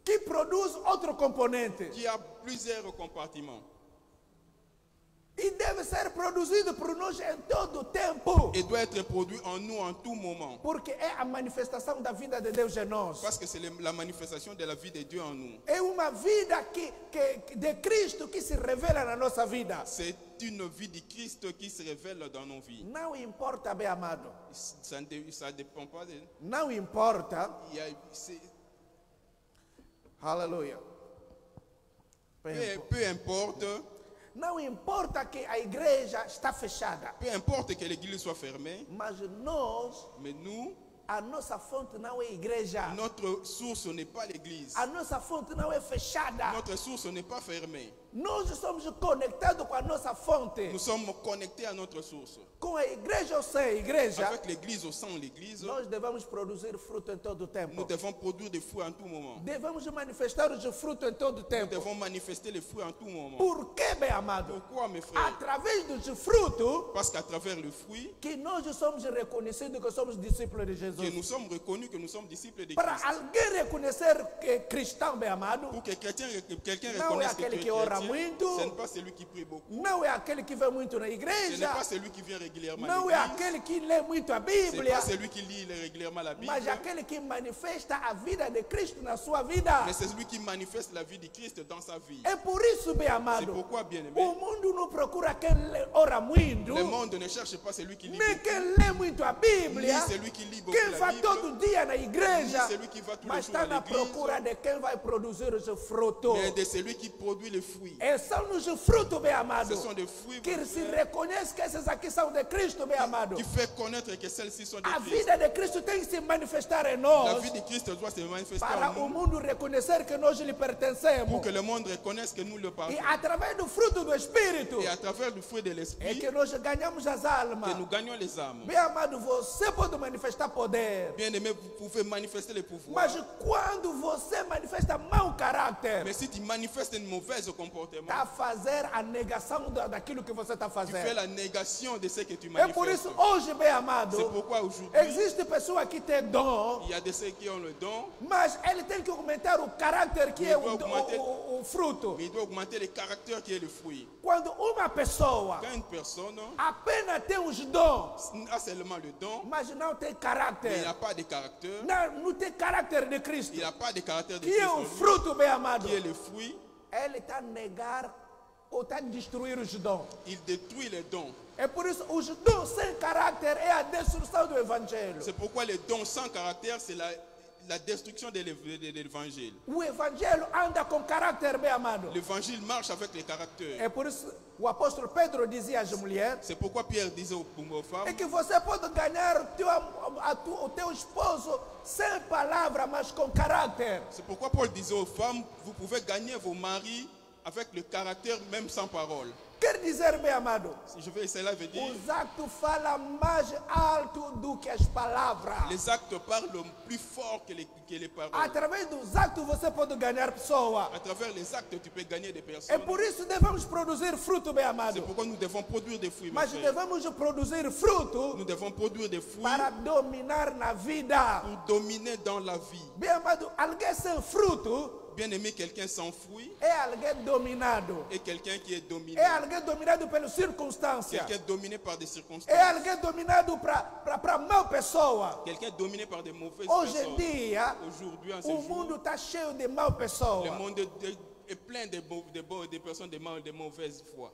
que produz outro componente. qui a plusieurs compartiments. E deve ser produzido por nós em todo o tempo. Et doit être produit en nous en tout moment. Porque é a manifestação da vida de Deus em nós. Parce que c'est la manifestation de la vie de Dieu en nous. É uma vida de Cristo que se revela na nossa vida. C'est une vie de Christ qui se révèle dans nos vies. Não importa, bem amado. Ça ne dépend pas de... Não importa. c'est- Aleluia. peu importe, Não importa que a igreja está fechada. peu importe que l'église soit fermée, Mas nós, mais nous, a nossa fonte não é igreja. notre source n'est pas l'église. A nossa fonte não é fechada. Notre source n'est pas fermée. Nós somos conectados com a nossa fonte. Nous sommes connectés à notre source. Com a igreja ou sem igreja, Avec l'église ou sans l'église, nós devemos produzir fruto em todo o nous tempo. devons produire des fruits en tout moment. Devemos manifestar os frutos em todo o Nous tempo. devons manifester les fruits en tout moment. Por que, bem amado? Pourquoi, mes frères? Através dos frutos Parce qu'à travers le fruit, que nós somos reconhecidos que somos discípulos de que Jesus. nous sommes reconnus que nous sommes disciples de Para Christ. alguém reconhecer que é cristão, bem amado, Pour que quelqu'un Não reconnaisse é que tu aquele es que ora chrétien, muito. ce n'est pas celui qui prie beaucoup. não é aquele que vem muito na Ce n'est igreja, pas celui qui vient régulièrement não à é l'église. aquele que lê muito a Ce n'est Bíblia, pas celui qui lit régulièrement la Bible. mas aquele que manifesta a vida de Cristo na sua vida. Mais c'est celui qui manifeste la vie de Christ dans sa vie. É por isso, bem C'est amado, pourquoi, bien aimé, o mundo não procura quem ora muito, le monde ne cherche pas celui qui lit nem beaucoup, quem lê muito a ni Bíblia, celui qui lit beaucoup quem la vai Bible, todo dia na igreja, ni celui qui va tous les mas jours à está na l'église, procura de quem vai produzir os frutos. mais de celui qui produit les fruits. E são os frutos, bem amado, Ce sont des fruits que mon se frère, reconhece que esses aqui são de Cristo, bem amado. qui fait connaître que celles-ci sont de A Christ. vida de Cristo tem que se manifestar em La nós vie de Christ doit se manifester para en o nous mundo reconhecer que nós lhe pertencemos. pour que le monde reconnaisse que nous le E partageons. através do fruto do Espírito Et à travers le fruit de é l'esprit, que nós ganhamos as que almas. nous gagnons les âmes. Bem amado, você pode manifestar poder, Bien aimé, vous pouvez manifester les pouvoirs. mas quando você manifesta mau caráter, Mais si tu manifestes un mauvais comportement, está a fazer a negação daquilo que você está tu fais fazendo. la négation de ce que tu É por manifestes. isso, hoje, bem amado, C'est pourquoi aujourd'hui, existe pessoa que tem dom, il y a de ceux qui ont le don, mas ele tem que aumentar o caráter que é Ele vai augmentar- o fruto. mais il doit augmenter le caractère qui est le fruit. Quando uma pessoa Quand une personne apenas tem os dons, a seulement le don, mas não tem mais il caráter, n'a pas de caractère, não tem caráter de Cristo, il n'a pas de caractère de que Christ é en o lui, fruto, bem amado, qui est le fruit, ele está a negar ou está a destruir os dons. il détruit les dons. É por isso os dons sem caráter é a destruição do evangelho. C'est pourquoi les dons sans caractère, c'est la destruction de l'évangile. O evangelho anda com caráter, bem amado. L'évangile marche avec les caractères. É por isso o apóstolo Pedro dizia às mulheres: C'est pourquoi Pierre disait aux é femmes, que você pode ganhar o teu esposo sem palavra, mas com caráter. c'est pourquoi Paul disait aux femmes, vous pouvez gagner vos maris avec le caractère même sans parole. Quer dizer, bem amado, Si je vais, cela veut dire, os actos falam mais alto do que as palavras. les actes parlent plus fort que les paroles. Através dos actos você pode ganhar pessoa. À travers les actes, tu peux gagner des É personnes. por isso que devemos produzir fruto, bem C'est amado. pourquoi nous devons produire des fruits, mes Mas frères. devemos produzir fruto Nous devons produire des fruits para dominar na vida. pour dominer dans la vie. Bem amado, alguém sem fruto Bien aimé, quelqu'un sans fruit é alguém dominado. et quelqu'un qui est dominé. É alguém dominado pelas circunstâncias. Quelqu'un dominé par des É circonstances. alguém dominado para mal pessoa. Quelqu'un dominé par des mauvaises Hoje em personnes. dia, Aujourd'hui, en ce o jour, mundo está cheio de mal le pessoa. monde est plein de personnes de mauvaise foi.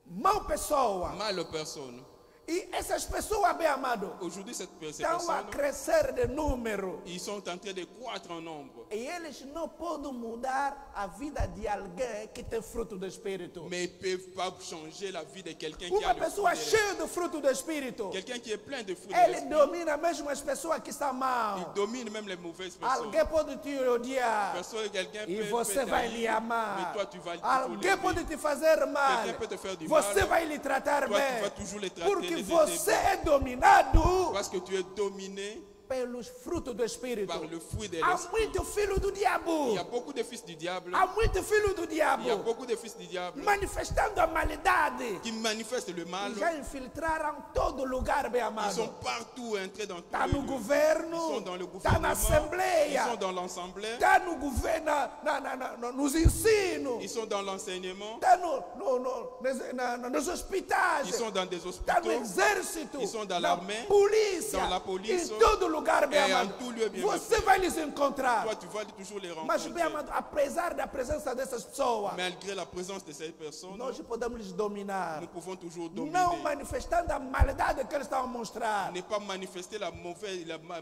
Mal pessoa. Mal personnes. E essas pessoas, bem amado, Aujourd'hui, ces estão a personnes, crescer de número. ils sont en train de croître en nombre. E eles não podem mudar a vida de alguém que tem fruto do Espírito. Mais ils ne peuvent pas changer la vie de quelqu'un qui a Uma le pessoa fruit de l'esprit. cheia do fruto do Espírito, Quelqu'un qui est plein de fruits de ele l'esprit. domina mesmo as pessoas que estão Il mal. domine même les mauvaises personnes. Alguém pode te odiar Quelqu'un e peut você te vai haïr, lhe amar. mais toi tu vas Alguém toujours pode l'aimer. te fazer mal. Quelqu'un peut te faire du Você mal. vai lhe tratar Toi, tu bem. vas toujours les traiter, Porque les você aider. é dominado Parce que tu es dominé pelos frutos do Espírito. par le fruit de Há l'esprit. muito filho do Il diabo. y a beaucoup de fils du diable. Há muito filho do Il y a diabo beaucoup de fils du diable manifestando a maldade. qui manifestent le mal. Já infiltraram todo lugar, bem Ils amado. sont partout entrés dans tout Está le no lieu. governo, Ils sont dans le está na gouvernement. Ils assembleia, sont dans l'assemblée. está no governo, nos ensinos, Ils sont dans l'enseignement. está nos hospitais, Ils sont dans des está no hospitaux. exército, Ils sont dans na l'armée, polícia, dans la police, em todo lugar, bem et en amado. tout lieu, bien Você fait. vai lhes encontrar. Toi, tu vas toujours les Mas, bem rencontrer. amado, apesar da presença dessas pessoas, Malgré la présence de ces personnes, nós podemos lhes dominar. nous pouvons toujours dominer. Não manifestando a maldade que eles estão a mostrar, Ne pas manifester la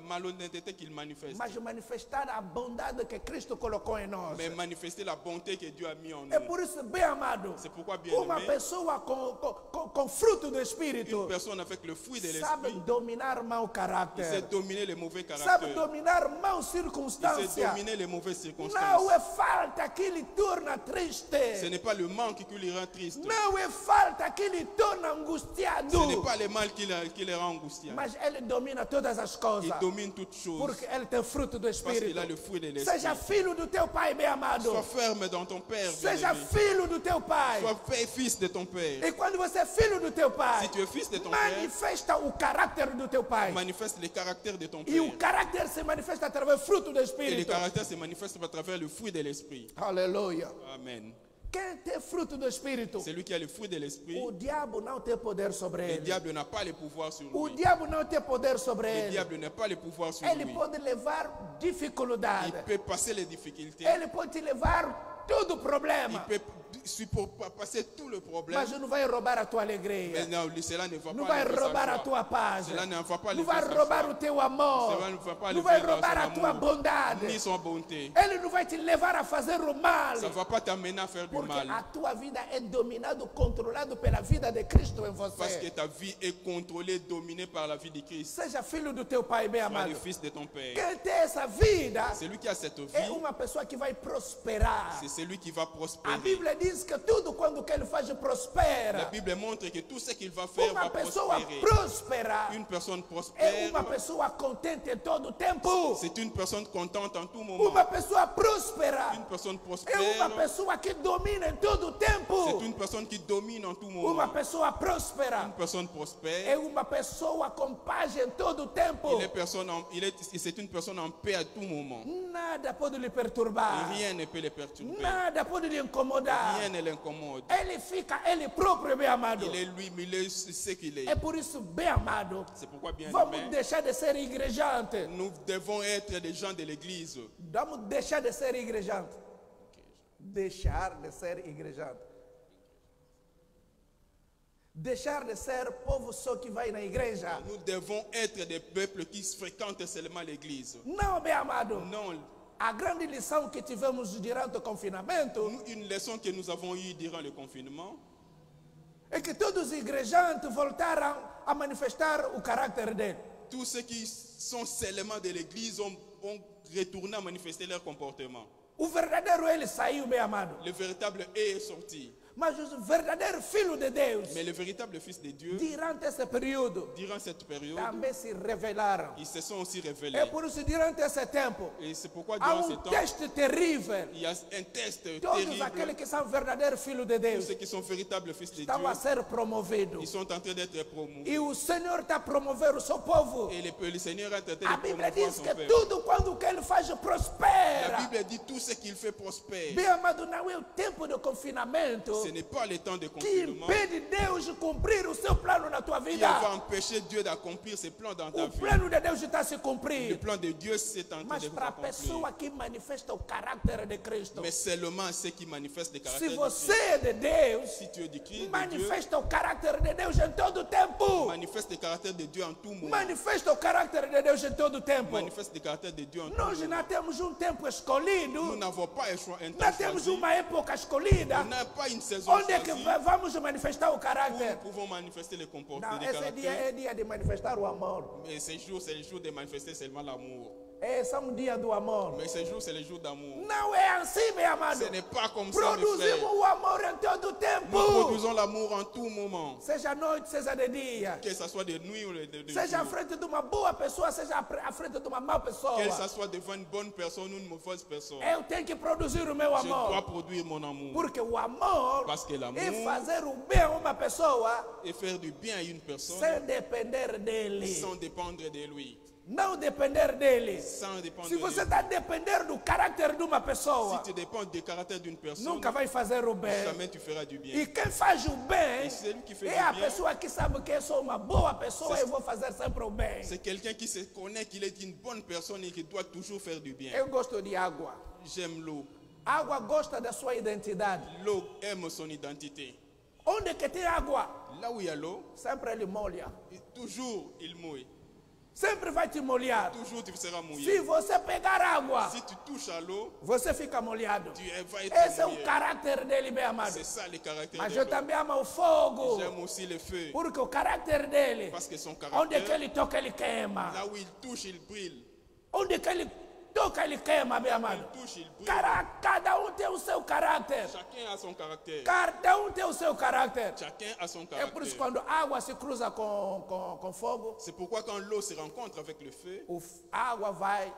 malhonnêteté qu'ils manifestent, mas manifestar a bondade que Cristo colocou em nós. mais manifester la bonté que Dieu a mis en É nous. por isso, bem amado, C'est pourquoi, bien uma aimé, pessoa com fruto do Espírito une personne avec le fruit de sabe l'esprit, dominar mau il sait caráter, dominer les mauvais sabe caractères, dominar mau il sait circunstância. dominer les mauvaises Não circonstances. é falta que lhe torna Ce triste. n'est pas le manque qui les rend tristes, Não é falta que lhe torna ce n'est angustiado. pas le mal qui les rend angustiants. Mas ele domina todas as coisas. Il domine toutes choses Porque ele tem fruto do parce qu'il a Espírito. le fruit de Seja l'esprit. filho do teu pai, bem amado. Sois ferme dans ton Père, Seja bien-aimé. filho do teu pai. Sois fils de ton Père. E quando você é filho do teu pai, Si tu es fils de ton Père, manifesta o caráter do teu pai. manifeste les caractères de ton E o Père. caráter se manifesta através do fruto do Et les Espírito. caractères se manifestent à travers le fruit de l'esprit. Aleluia. Amen. Quem tem fruto do Espírito, Celui qui a le fruit de l'esprit, o diabo não tem poder sobre le ele. diable n'a pas le pouvoir sur O lui. diabo não tem poder sobre Le ele. diable n'a pas le pouvoir sur Ele lui. pode levar Il dificuldade. peut passer les difficultés. Ele pode te levar todo Il problema. peut passer tout le problème. Mas não vai roubar a tua Mais alegria. non, cela ne va Não pas vai lever sa roubar a joie. tua paz. Cela ne va pas Não lever vai sa roubar foi. o teu amor. Cela ne va pas Não vai lever roubar a son tua amour, bondade. ni son bonté. Ele não vai te levar a fazer o mal. Ça ne va pas t'amener à faire du Porque mal. a tua vida é dominado, controlado pela vida de Cristo em Parce que você. ta vie est contrôlée, dominée par la vie de Christ. Seja filho do teu pai, bem Sois amado. le fils de ton Père. Quem tem essa vida Celui qui a cette vie, é uma pessoa que vai prosperar. c'est celui qui va A prospérer. Bíblia diz que tudo quando que ele faz La prospera. Bible montre que tout ce qu'il va faire Uma va pessoa prospérer. próspera Une personne é prospère, uma pessoa contente em todo o tempo. c'est une personne contente en tout moment. Uma pessoa próspera Une personne é uma prospère, pessoa que domina em todo o tempo. c'est une personne qui domine en tout Uma moment. pessoa próspera Une personne é prospère, uma pessoa com paz em todo o tempo. c'est une personne en paix à tout moment. Nada pode lhe perturbar. Rien ne peut les perturber. Nada pode lhe incomodar. Rien ne l'incommode. Ele fica ele próprio, bem amado. Il est lui, mais il est ce qu'il est. É por isso, bem amado, C'est pourquoi, bien vamos aimé, deixar de ser igrejante. nous devons être des gens de l'église. Vamos deixar de ser igrejante. Deixar de ser igrejante. Deixar de ser povo só que vai na igreja. Nous devons être des peuples qui fréquentent seulement l'église. Não, meu amado. Non, A grande lição que tivemos durante o confinamento une leçon que nous avons eue durant le confinement, é que todos os igrejantes voltaram a manifestar o caráter dele. tous ceux qui sont seulement de l'église ont retourné à manifester leur comportement. O verdadeiro ele saiu, meu amado. Le véritable est sorti. Mas o verdadeiro filho de Deus, Mais le véritable Fils de Dieu, durante esse período, durant cette période, também se revelaram. ils se sont aussi É révélés. por isso, durante esse tempo, Et c'est pourquoi há durant ce temps, teste terrível. il y a un test Todos terrible. aqueles que são verdadeiros filhos de Tous Deus ceux qui sont véritables fils de estão a Dieu, ser promovidos. ils sont en train d'être promus. E o Senhor está a promover o seu povo. Et le Seigneur est en train A de Bíblia promouvoir diz son que peuple. tudo quando que ele faz La prospera. Bible dit tout ce qu'il fait prospère. Bem amado, não é o tempo de confinamento Ce n'est pas le temps de que confinement impede Deus de cumprir o seu plano na tua qui vida. va empêcher Dieu d'accomplir ses plans dans ta O vie. plano de Deus está a se Le cumprir. plan de Dieu c'est en train Mas de vous para a accomplir. pessoa que manifesta o caráter de Cristo, Mais seulement ceux qui manifestent les caractères se de você Christ. é de Deus, Si tu es du Christ, de Dieu, manifesta o caráter de Deus em todo o tempo. manifeste les caractères de Dieu en tout moment. Manifesta o caráter de Deus em todo o tempo. Manifeste les caractères de Dieu en tout Nós moment. não temos tempo Nous escolhido, n'avons pas un choix, un temps nós temos choisi. uma época escolhida. On n'a pas une saison Onde é que choisie vamos manifestar o où caráter? nous pouvons manifester les comportements, Não, les esse dia caractères. é dia de manifestar o amor. Mais ces jours, c'est le jour de manifester seulement l'amour. Esse é um dia do amor. Mais ces jours, c'est le jour d'amour. Não é assim, meu amado. Ce n'est pas comme ça, mes Produzimos frères. o amor em todo o tempo. Nous produisons l'amour en tout moment. Seja noite, seja de dia. Que ce soit de nuit ou de Seja à jour. frente de uma boa pessoa, seja à frente de uma má pessoa. Que ce soit devant une bonne personne ou une mauvaise personne. Eu tenho que produzir o meu Je dois amor. produire mon amour. Porque o amor Parce que l'amour é fazer o bem a uma pessoa et faire du bien à une personne sem depender dele. sans dépendre de lui. Não depender dele. Sans dépendre Se de você lui. está a depender do caráter de uma Si pessoa, tu dépends du caractère d'une personne, nunca vai fazer o bem. jamais tu feras du bien. E quem faz o bem E celui que fez é o a bem, pessoa que sabe que eu sou uma boa pessoa e vou fazer sempre o bem. C'est quelqu'un qui se connaît qu'il est une bonne personne et qui doit toujours faire du bien. Eu gosto de água. J'aime l'eau. A água gosta da sua identidade. L'eau aime son identité. Onde que tem água, Là où il y a l'eau, sempre ele molha. toujours il mouille. Sempre vai te molhar. Toujours tu seras Se mouillé. você pegar água, Si tu touches à l'eau, você fica molhado. tu vas être Esse é o mouillé. caráter dele, meu amado. C'est ça le caractère Mas de eu l'eau. também amo o fogo. J'aime aussi le feu. Porque o caráter dele, Parce que son onde que caractère, ele toca, ele queima. là où il touche, il brille. Onde que ele toca, ele queima, meu amado. Il touche, il brille. Cada um tem o seu caráter. Chacun a son caractère. Cada um tem o seu caráter. Chacun a son É por isso caractère. quando a água se cruza com fogo, C'est pourquoi quand l'eau se rencontre avec le feu, a água vai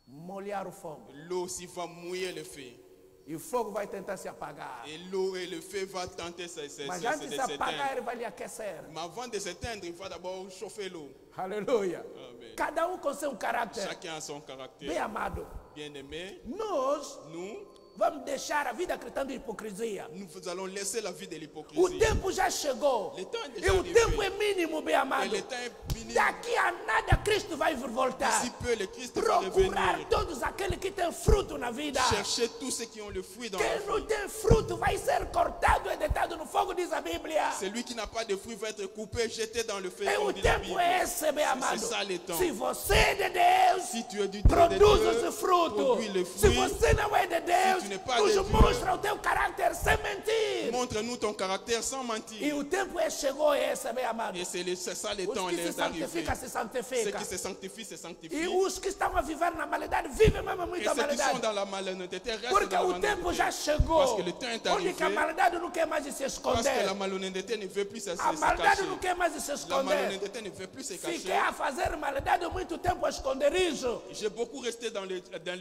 molhar o fogo. l'eau aussi va mouiller le feu. E o fogo vai tentar se apagar. Et l'eau et le feu vont tenter de Mas antes de se apagar, s'éteindre. ele vai lhe aquecer. Mais avant de s'éteindre, il va d'abord chauffer l'eau. Aleluia. Amen. Cada um com seu caráter. Chacun a son Bem caractère. amado, Bien-aimé, nós nous vamos deixar a vida cristã de hipocrisia. nous allons laisser la vie de O l'hypocrisie. tempo já chegou. Le temps est E déjà o arrivé. tempo é mínimo, bem Et amado. le temps est fini. Daqui a nada Cristo vai voltar. D'ici peu, le Christ va Procurar revenir. todos aqueles que têm fruto na vida. Chercher tous ceux qui ont le fruit dans la Quem vie. não tem fruto vai ser cortado e deitado no fogo, diz a Bíblia. Celui qui n'a pas de fruit va être coupé, jeté dans le feu. E comme o dit la tempo Bible. é esse, meu amado. C'est ça le temps. Se você é de Deus, Si tu es du temps de produz Dieu, esse fruto. produis le Se fruit. você não é de Deus, tu n'es pas nos de Dieu, mostra o teu caráter sem mentir. Montre-nous ton caractère sans E mentir. o tempo é chegou esse, meu amado. Et c'est ça le Os temps, que il se est arrivé. santificam, se Ceux santificam. qui se sanctifient, se E sanctifient. os que estão a viver na maldade, vivem mesmo Et muita ceux qui sont maldade. dans la malhonnêteté restent Porque dans la o tempo malhonnêteté. já chegou. Parce que le temps est Onde que a arrivé. maldade não quer mais se Parce que esconder. la malhonnêteté ne veut plus se A maldade cacher. não quer mais se La esconder. malhonnêteté ne veut plus se Fiquei cacher. a fazer maldade muito tempo a esconderijo. J'ai beaucoup resté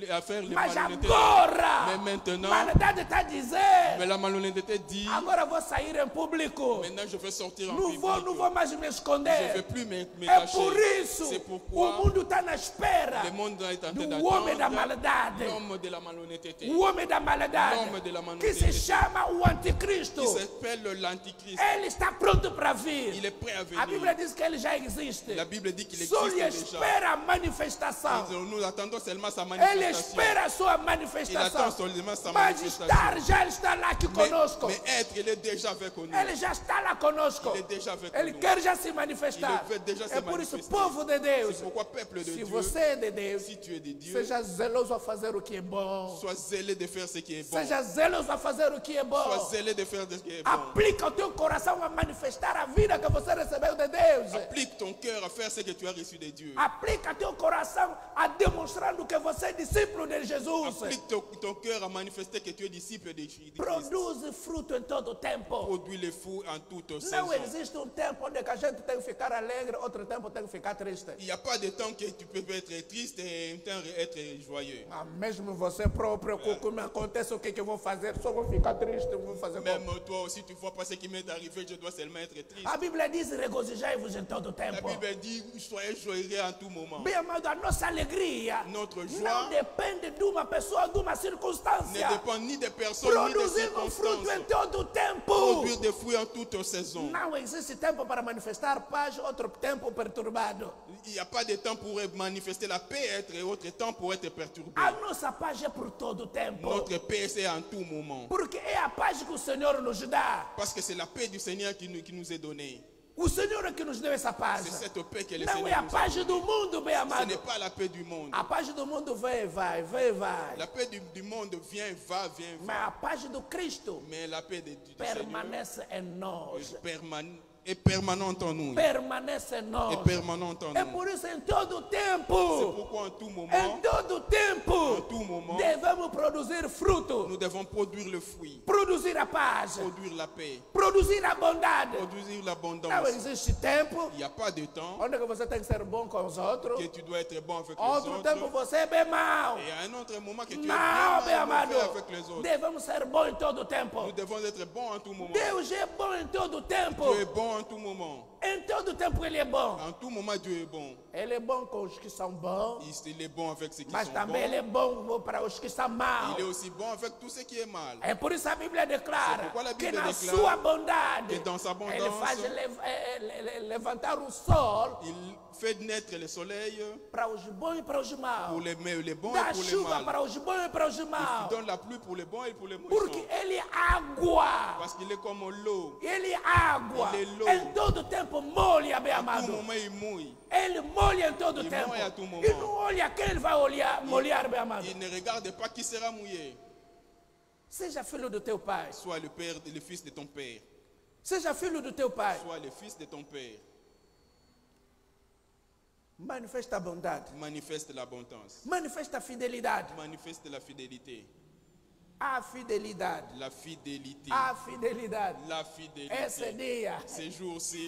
à faire les Mas malhonnêtetés. agora, Mais maintenant, maldade está a dizer. mais la malhonnêteté dit, Agora vou sair em público. maintenant je vais sortir en Não public. vou mais me Je ne esconder. vais plus me me É cacher. por isso C'est o pourquoi mundo está na espera le monde est en train do homem da d'attendre maldade. l'homme de la malhonnêteté, O homem da maldade, L'homme de la que malhonnêteté. se chama o anticristo. qui s'appelle l'Antichrist. Ele está pronto para vir. Il est prêt à A venir. Bíblia diz que ele já existe. La Bible dit qu'il Só existe lhe déjà. espera a manifestação. Nous attendons seulement sa Ele manifestation. espera a sua Il attend manifestação. seulement sa Mas manifestation. já ele está lá aqui conosco. Mais être, il est déjà avec nous. Ele já está lá conosco. Il est déjà avec Ele nous. quer já se manifestar. Ele veut déjà se É por isso, manifestar. povo de Deus, C'est pourquoi, peuple de se Dieu, você é de Deus, si tu es de Dieu, seja zeloso a fazer o que é bom. sois zélé de faire ce qui est bon. Seja zeloso a fazer o que é bom. Sois zélé de faire ce qui est bon. Aplica o teu coração a manifestar a vida que você recebeu de Deus. Applique ton cœur à faire ce que tu as reçu de Dieu. Aplica teu coração a demonstrando que você é discípulo de Jesus. Applique ton cœur à manifester que tu es disciple de Christ. Produz fruto em todo o tempo. Produis les fruits en toute saison. Não existe um tempo onde a gente tem que ficar alegre, outro tempo tem que ficar triste. Il n'y a pas de temps que tu peux être triste et en même temps être joyeux. Ah, mesmo você próprio, como acontece o que eu vou fazer, só vou ficar triste, vou fazer Même como. toi aussi, tu vois pas ce qui m'est arrivé, je dois seulement être triste. A Bíblia diz: regozijai-vos em todo o La tempo. Bible dit, soyez joyeux en tout moment. Bem amado, a nossa alegria Notre joie não depende de uma pessoa, de uma ne circunstância. dépend ni des personnes ni des Produzindo fruto em circonstances. todo o tempo. Produire des fruits en toute saison. Não existe tempo para manifestar paz, outro tempo perturbado. Il n'y a pas de temps pour manifester la paix, être et autre temps pour être perturbé. A nossa paz é por todo o tempo. Notre paix, c'est en tout moment. Porque é a paz que o Senhor nos dá. Parce que c'est la paix du Seigneur qui nous est donnée. O Senhor é que nos deu essa paz. C'est cette paix que le Não é Seigneur a nous a paz donnée. do mundo, bem Ce amado. n'est pas la paix du monde. A paz do mundo vem e vai, vem e vai. La paix du monde vient, va, vient, Mas va. a paz do Cristo Mais la paix du Seigneur permanece em nós. est permanente en nous. Permanece em nós. Est permanente en É nous. por isso em todo o C'est tempo. pourquoi en tout Em moment, todo o tempo. en tout moment, Devemos produzir fruto. nous devons produire le fruit, Produzir a paz. produire la paix, Produzir a bondade. produire Não l'abondance. existe tempo Il n'y a pas de temps onde que você tem que ser bom com os outros. que tu dois être bon avec les Outro tempo autres. você é bem mau. Et à un autre moment que tu es Não, bem bien amado. mauvais avec les autres. Devemos ser bons em todo o tempo. Nous devons être bons en tout moment. Deus é bom em todo o tempo. Dieu est bon en tout moment. Em todo o tempo Ele é bom. En tout moment, Dieu est bon. Ele é bom com os que são bons, Il est bon avec ceux qui mas sont também Ele bons. é bom para os que são maus. Il est aussi bon avec tout ce qui est mal. É por isso a Bíblia declara C'est pourquoi la que Bible na déclare sua bondade que dans sa abondance, Ele faz levantar o sol Il fait naître le soleil para os bons e para os maus. pour les bons Dá et pour les chuva mal. para os bons e para os Il maus. donne la pluie pour les bons et pour les Porque méchants. Ele é água. Parce qu'il est comme l'eau. Ele é água. Ele é luz. Em todo tempo molha, bem À tout amado. moment, il mouille. Ele molha em todo Il tempo. molha a todo moment. E não olha quem ele vai molhar, bem amado. Il ne regarde pas qui sera mouillé. Seja filho do teu pai. Soit le père, le fils de ton père. Seja filho do teu pai. Soit le fils de ton père. Manifesta a bondade. Manifeste l'abondance. Manifesta a fidelidade. Manifeste la fidélité. A fidelidade. La fidélité. A fidelidade. La fidélité. Esse dia. Ces jours-ci,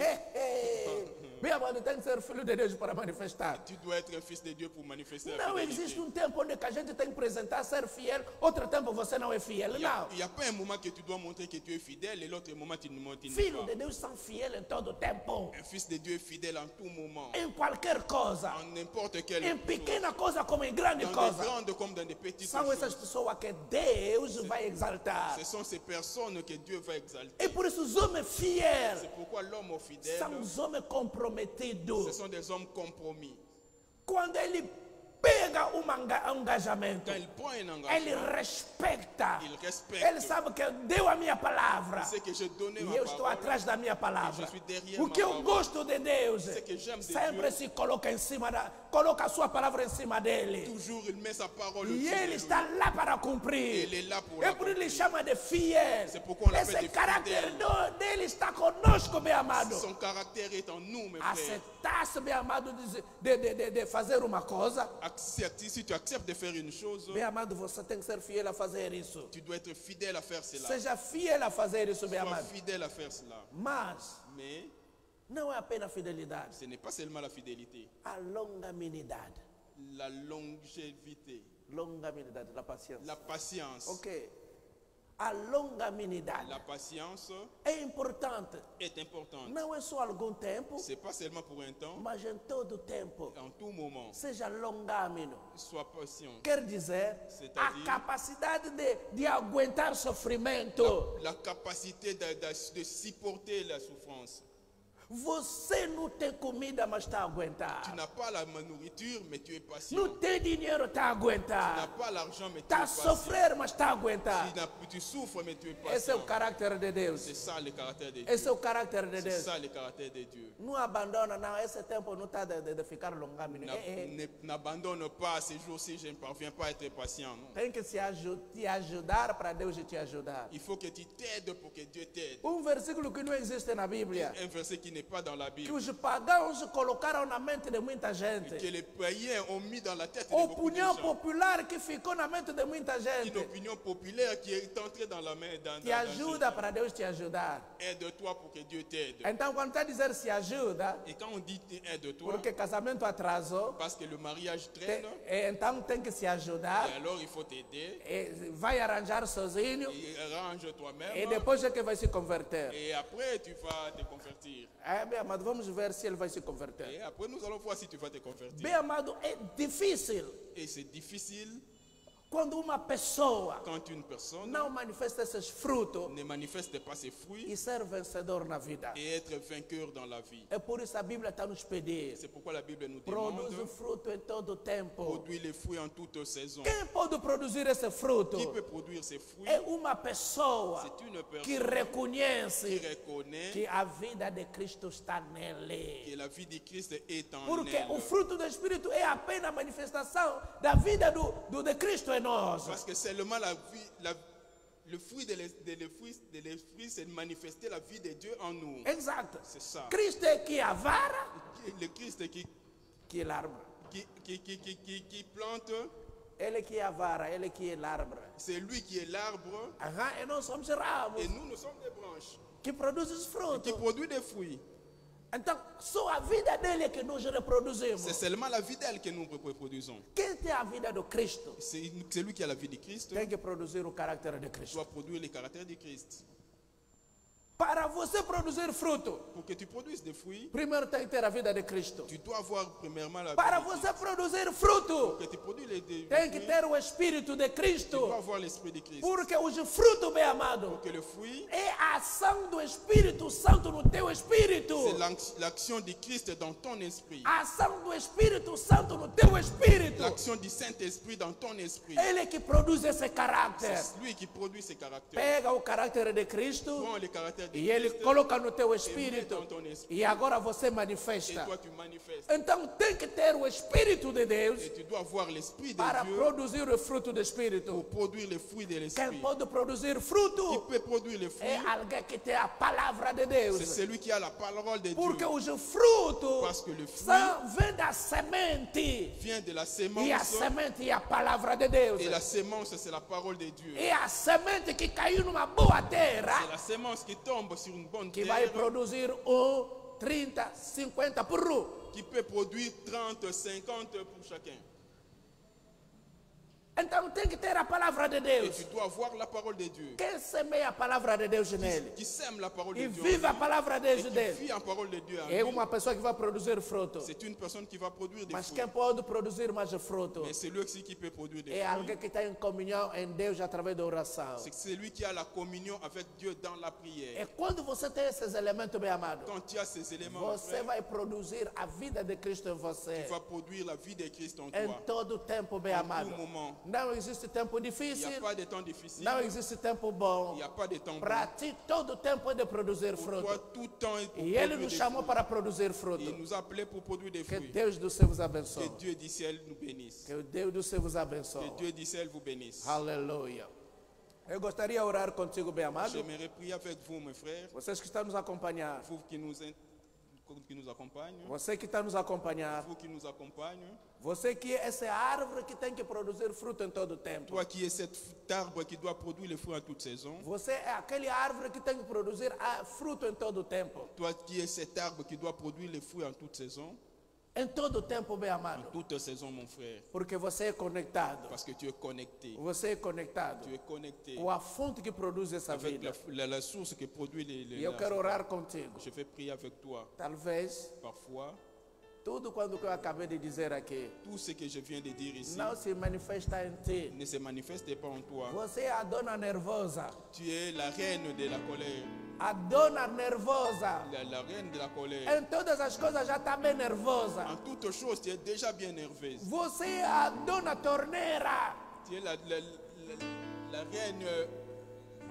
Bem amado, tem que ser filho de Deus para manifestar. tu dois être un fils de Dieu pour manifester la Não fidélité. existe um tempo onde que a gente tem que apresentar ser fiel, outro tempo você não é fiel. Il Não. n'y a pas un moment que tu dois montrer que tu es fidèle et l'autre moment tu ne montres Filhos pas. de Deus são fiéis em todo tempo. Un fils de Dieu est fidèle en tout moment. Em qualquer coisa. En n'importe quelle Em chose. pequena coisa como em grande Dans des coisa. grandes comme dans des petites São essas choses. pessoas que Deus vai exaltar. Ce sont ces personnes que Dieu va exalter. E por isso os homens fiéis C'est pourquoi l'homme fidèle, são os homens comprometidos. ce sont des hommes compromis. Quando ele pega um engajamento, Quand il prend un ele engagement, respecta. il respecte. Ele sabe que deu a minha palavra. Il sait que j'ai donné E ma eu estou parole. atrás da minha palavra. Je suis derrière O ma que eu parole. gosto de Deus, C'est que j'aime de sempre Dieu. se coloca em cima coloca a sua palavra em cima dele. Toujours, il met sa parole E au-dessus ele de lui. está lá para cumprir. Ele é lá por É por isso ele chama de fiel. C'est pourquoi on l'appelle Esse de caráter fidèle. dele está conosco, meu amado. Son caractère est en nous, mes frères. Aceitar-se, meu amado, de fazer uma coisa. Si tu acceptes de faire une chose, Meu amado, você tem que ser fiel a fazer isso. tu dois être fidèle à faire cela. Seja fiel a fazer isso, meu Sois amado. fidèle à faire cela. Mas Mais não é apenas fidelidade. ce n'est pas seulement la fidélité, A longanimidade. la longévité, Longanimidade, la paciência. la patience. Ok. A longanimidade La patience é importante. est importante. Não é só algum tempo, Ce n'est pas seulement pour un temps, mas em todo tempo. en tout moment. Seja longâmino. Sois patient. Quer dizer, a C'est-à-dire- capacidade de aguentar sofrimento. La capacité de supporter la souffrance. Você não tem comida, mas está a Tu aguentar. n'as pas la nourriture, mais tu es patient. Não tem dinheiro, está a Tu n'as aguentar. pas l'argent, mais tu Está a es patient. sofrer, mas está a aguentar. Tu souffres, mais tu es Esse é o patient. caráter de Deus. C'est ça le caractère de Esse é Dieu. o caráter de C'est Deus. ça le caractère de Dieu. Não abandona, não. Esse tempo não está de ficar longâmino. N'abandonne pas ces jours-ci, je ne parviens pas à être patient. Non. Tem que te ajudar para Deus te ajudar. Il faut que tu t'aides pour que Dieu t'aide. Versículo que não existe na Bíblia. Un verset qui n'est pas dans la Que Bible. os pagãos colocaram na mente de muita gente. Que les païens ont mis dans la tête de A beaucoup de opinião gens. popular que ficou na mente de muita Une gente. opinion populaire qui est entrée dans la main Te ajuda para Deus te ajudar. Aide-toi pour que Dieu t'aide. Então, quando está a dizer se ajuda, Et quand on dit aide-toi, porque casamento atrasou, parce que le mariage traîne, então tem que se ajudar. et alors il faut t'aider. Vai arranjar sozinho Et arrange e toi-même. depois é que vai se converter. Et après, tu vas te convertir. Bem amado, vamos ver se ele vai se converter. Et après, nous allons voir si tu vas te convertir. Bem amado, é difícil Et c'est difficile quando uma pessoa quand une personne não manifesta esses frutos ne manifeste pas ses fruits e ser vencedor na vida. et être vainqueur dans la vie. É por isso a Bíblia está nos pedindo. C'est pourquoi la Bible nous Produz demande fruto em todo tempo. produire les fruits en toute saison. Quem pode produzir esse fruto? Qui peut produire ces fruits? É uma pessoa C'est une que personne reconhece qui reconnaît que a vida de Cristo está nele. que la vie de Christ est en Porque elle. o fruto do Espírito é apenas a manifestação da vida de Cristo em nós. Parce que seulement le fruit de l'esprit, c'est de manifester la vie de Dieu en nous. Exato. C'est ça. Cristo é que a vara, Le Christ que é l'árvore. qui plante, Ele que é a vara, ele que é l'árvore. c'est lui qui est l'arbre E nós somos ramos et nous sommes des branches que produzem os qui frutos. produisent des fruits. Então, só a vida dele é que nós reproduzimos. C'est seulement la vie d'elle que nous reproduisons. Quem tem a vida do Cristo C'est lui qui a la vie de Christ tem que produzir o caráter de Cristo. doit produire les caractères de Christ. Para você produzir fruto, Pour que tu produises des fruits, primeiro tem que ter a vida de Cristo. tu dois avoir premièrement la Para vie de você Christ. produzir fruto, Pour que tu produises les tem que fruits, ter o Espírito de tu Cristo. dois avoir l'esprit de Christ. Porque os frutos, bem amado, Pour que le fruit, é a ação do Espírito Santo no teu espírito. c'est l'action de Christ dans ton esprit. A ação do Espírito Santo no teu espírito. L'action du Saint-Esprit dans ton esprit. Ele que produz esse caráter. C'est lui qui produit ces caractères. Pega o caráter de Cristo Prends les caractères de e ele Christ coloca no teu espírito. dans ton esprit. E agora você Et manifesta. toi, tu manifestes. Então tem que ter o Espírito de Deus Et tu dois avoir l'esprit de para Dieu produzir o fruto do Espírito. pour produire les fruits de Quem l'esprit. pode produzir Qui fruto peut produire les fruits? é alguém que tem a palavra de C'est Deus. celui qui a la parole de Dieu. Porque os frutos Parce que le fruit vêm da semente. vient de la E a sémence. semente é a palavra de Deus. Et la sémence, c'est la parole de Dieu. É a semente que caiu numa boa C'est terra la sémence qui tombe sur une bonne que vai terre, produzir 30, 50 por um. qui peut produire 30, 50 pour chacun. Então tem que ter a palavra de Et Deus. tu dois avoir la parole de Dieu. Quem semeia a palavra de Deus nele Qui sème la parole e de Dieu. en vive a lui, palavra de et Deus qui dele, vit en parole de Dieu. en é lui. uma pessoa que vai produzir fruto. C'est une personne qui va produire des Mas fruits. quem pode produzir mais fruto Mais c'est lui aussi qui peut produire des é fruits. alguém que está em comunhão em Deus através da oração. C'est lui qui a la communion avec Dieu dans la prière. É quando você tem esses elementos, bem amado, Quand tu as ces éléments, você frère, vai produzir a vida de Cristo em você. tu vas produire la vie de Christ en Em toi. todo tempo, bem En amado. tout moment. Não existe tempo Il n'y a difícil, pas de temps difficile. não existe tempo bom. Il n'y a pas de temps Para bon. ti, todo tempo é de produzir Pour toi, fruto. tout temps est pour E Ele produire nos des chamou fruits. para produzir fruto. Il nous a appelés pour produire des Que fruits. Deus do céu vos Que abençoe. Dieu du ciel nous bénisse. Que o Deus do céu vos Que abençoe. Dieu du ciel vous bénisse. Aleluia. Eu gostaria de orar contigo, bem amado. J'aimerais prier avec vous, mes frères, Vocês que estão nos acompanhando. vous qui nous accompagnent, Você que está nos acompanhando. vous qui nous accompagnent, Você que é essa árvore que tem que produzir fruto em todo tempo. toi qui es cet arbre qui doit produire les fruits en toute saison, Você é aquele árvore que tem que produzir fruto em todo tempo. toi qui es cet arbre qui doit produire les fruits en toute saison, Em todo o tempo, bem amado. toute saison, mon frère. Porque você é conectado. Parce que tu es connecté. Você é conectado Tu es connecté com a fonte que produz essa avec vida. la source qui produit E eu quero orar contigo. Je vais prier avec toi. Talvez Parfois, tudo quando que eu acabei de dizer aqui tout ce que je viens de dire ici não se manifesta em ti. ne se manifeste pas en toi. Você é a dona nervosa. Tu es la reine de la colère. A dona nervosa. La reine de la colère. Em todas as coisas já está bem nervosa. En toutes choses, tu es déjà bien nerveuse. Você é a dona torneira. Tu es la reine,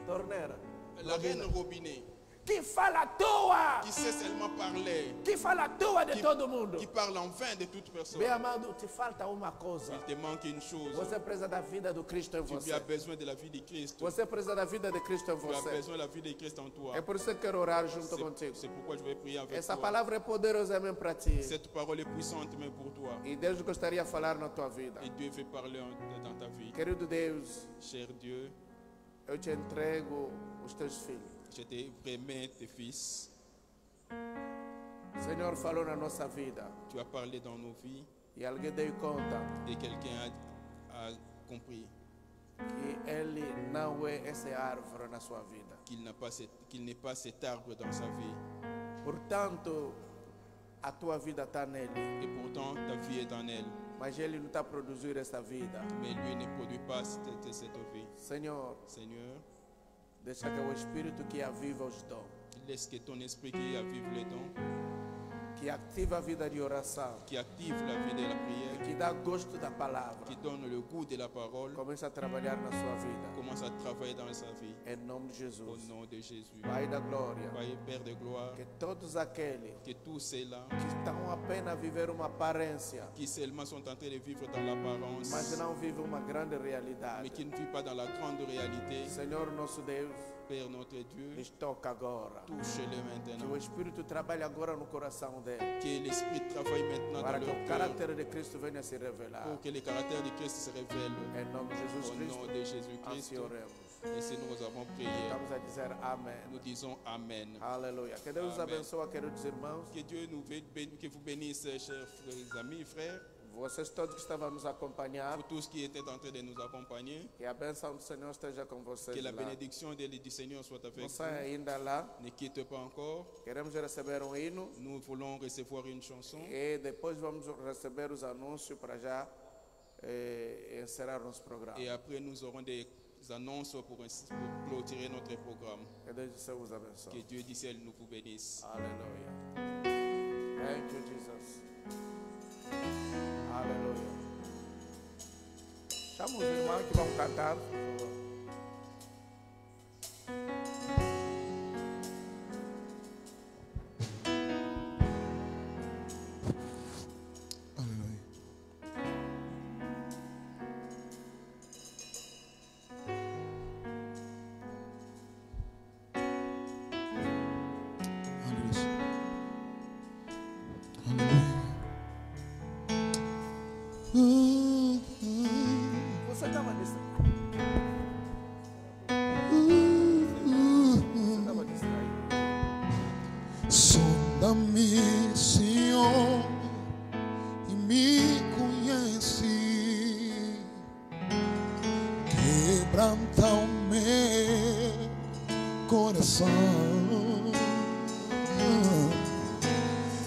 Torneira. robinet. Que fala à toa. Qui sait seulement parler. Que fala à toa de todo mundo. Qui parle en vain de toute personne. Bem amado, te falta uma coisa. Il te manque une chose. Você precisa da vida do Cristo em Tu você. as besoin de la vie de Christ. Você precisa da vida de Cristo em Tu as você. besoin de la vie de Christ en toi. É por isso que eu quero orar junto contigo. C'est pourquoi je vais prier avec Essa toi. palavra é poderosa mesmo para ti. Cette parole est puissante même pour toi. E Deus gostaria de falar na tua vida. Et Dieu veut parler dans ta vie. Querido Deus, Cher Dieu, eu te entrego os teus filhos. je te remets tes fils. O Senhor falou na nossa vida. Tu as parlé dans nos vies E alguém deu conta et quelqu'un a compris que Ele não é essa árvore na sua vida. qu'il n'est pas cet arbre dans sa vie. Portanto, a tua vida está nele. Et pourtant, ta vie est en elle. Mas Ele não está produzindo essa vida. Mais lui ne produit pas cette vie. Senhor, Seigneur, deixa que o Espírito que aviva os dons, laisse que ton esprit qui avive les dons, que ativa a vida de oração, qui active la vie de la prière, que dá gosto da palavra, qui donne le goût de la parole, comece a trabalhar na sua vida. commence à travailler dans sa vie. Em nome de Au Jesus. nom de Jésus. Pai da glória, Père de gloire, que todos aqueles que tous ceux-là que estão apenas a viver uma aparência, qui seulement sont en train de vivre dans l'apparence, mas não vivem uma grande mais realidade. qui ne vivent pas dans la grande réalité, Senhor nosso Deus, Père notre Dieu, lhes toca agora. touche-les Que maintenant. o Espírito trabalhe agora no coração deles, Que l'Esprit travaille maintenant para dans que leur o cœur, caráter de Cristo venha se revelar. pour que le caractère de Christ se révèle. Em nome de Jesus Au nom Cristo, de Jésus-Christ, assim oremos. et si nous avons prié, Estamos a dizer amém. nous disons Amen. Aleluia. Que Deus os Amém. abençoe, queridos irmãos. Que Dieu que vous bénisse, chers amis, frères, Vocês todos que estavam nos acompanhando, pour tous qui étaient en train de nous accompagner. que a bênção do Senhor esteja com vocês Que la lá. bénédiction du Seigneur soit avec Não vous. saia ainda lá. Ne quitte pas encore. Queremos receber um hino Nous voulons recevoir une chanson. e depois vamos receber os anúncios para já encerrar nosso programa. Et après, nous aurons des annonces pour clôturer notre programme. Que Deus do céu os abençoe. Que Dieu du ciel nous vous bénisse. Aleluia. Thank you, Jesus. Aleluia. Chama os irmãos que vão cantar, por favor. Aleluia. Você estava distraído. Você estava distraído. Sonda-me, Senhor, e me conhece. Quebranta o meu coração.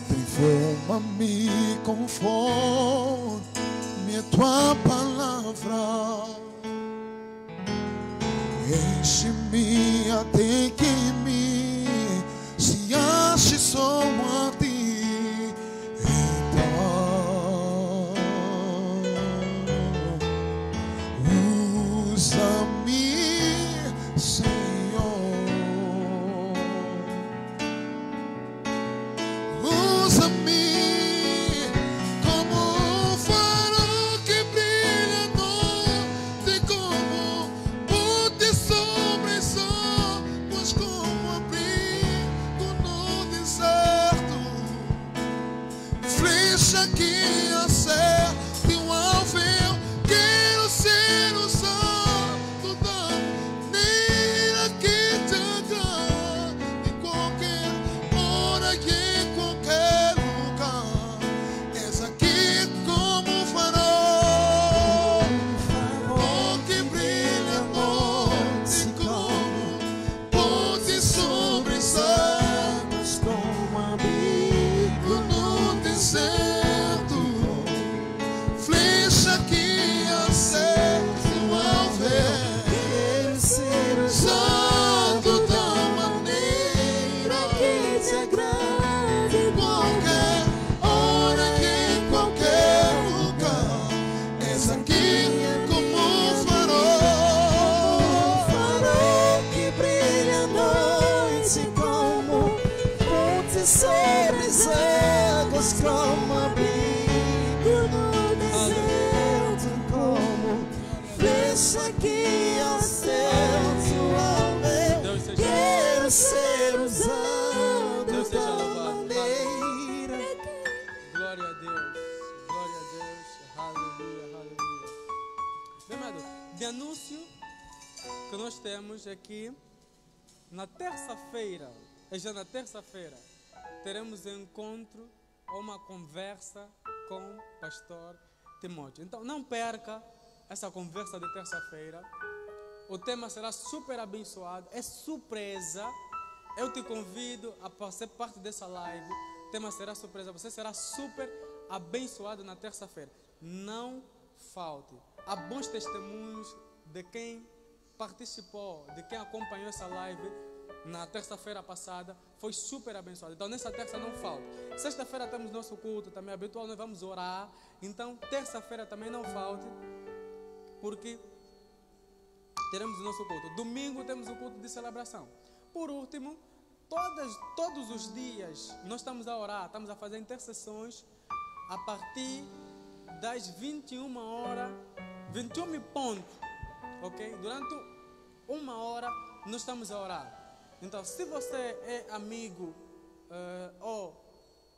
Transforma-me conforme a tua palavra. Enche-me até que se ache só a ti. Então, usa-me, Senhor. Usa-me como um farol que brilha à noite, como ponte sobre sol, pois como abrigo no deserto, flecha que acerte o alvo. Eu quero ser usado da maneira que te agrada, em qualquer hora e em qualquer lugar. És sobre as águas como abrigo no deserto, como flecha que acerta o alvo. Quero ser usado Deus seja da louvado. maneira. Glória a Deus. Glória a Deus. Aleluia, aleluia. Bem, amado, de anúncio que nós temos aqui, na terça-feira, já na terça-feira, teremos um encontro ou uma conversa com o pastor Timóteo. Então, não perca essa conversa de terça-feira. O tema será super abençoado, é surpresa. Eu te convido a fazer parte dessa live. O tema será surpresa, você será super abençoado na terça-feira. Não falte. Há bons testemunhos de quem participou, de quem acompanhou essa live na terça-feira passada. Foi super abençoado. Então, nessa terça não falta. Sexta-feira temos nosso culto também habitual, nós vamos orar. Então, terça-feira também não falte, porque teremos o nosso culto. Domingo temos o culto de celebração. Por último, todos os dias nós estamos a orar, estamos a fazer intercessões a partir das 21 horas, 21 e ponto, ok? Durante 1 hora nós estamos a orar. Então, se você é amigo ou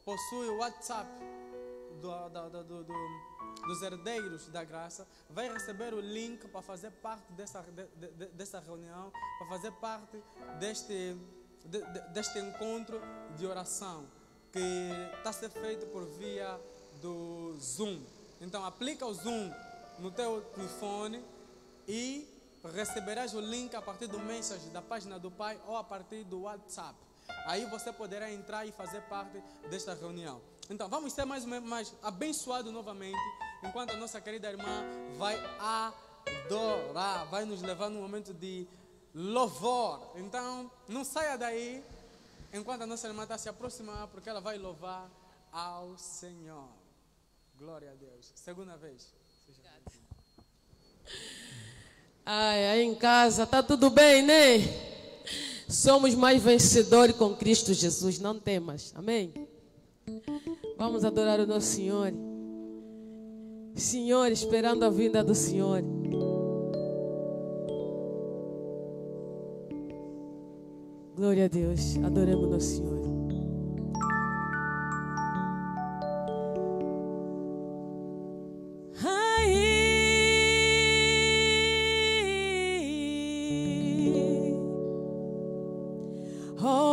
possui o WhatsApp dos herdeiros da graça, vai receber o link para fazer parte dessa reunião, para fazer parte deste encontro de oração que está a ser feito por via do Zoom. Então, aplica o Zoom no teu telefone e receberás o link a partir do message da página do Pai ou a partir do WhatsApp. Aí você poderá entrar e fazer parte desta reunião. Então, vamos ser mais abençoados novamente, enquanto a nossa querida irmã vai adorar, vai nos levar num momento de louvor. Então, não saia daí enquanto a nossa irmã está se aproximando, porque ela vai louvar ao Senhor. Glória a Deus. Segunda vez. Ai, aí em casa, tá tudo bem, né? Somos mais vencedores com Cristo Jesus, não temas. Amém? Vamos adorar o nosso Senhor. Senhor, esperando a vinda do Senhor. Glória a Deus. Adoremos o nosso Senhor.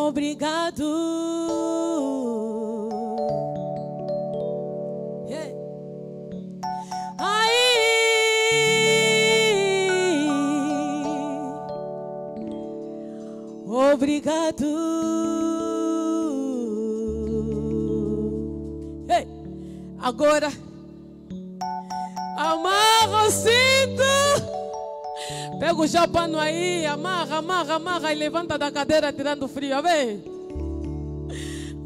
Obrigado. Obrigado. Ei, agora amarra o cinto. Pega já o pano aí, amarra e levanta da cadeira tirando frio, vem.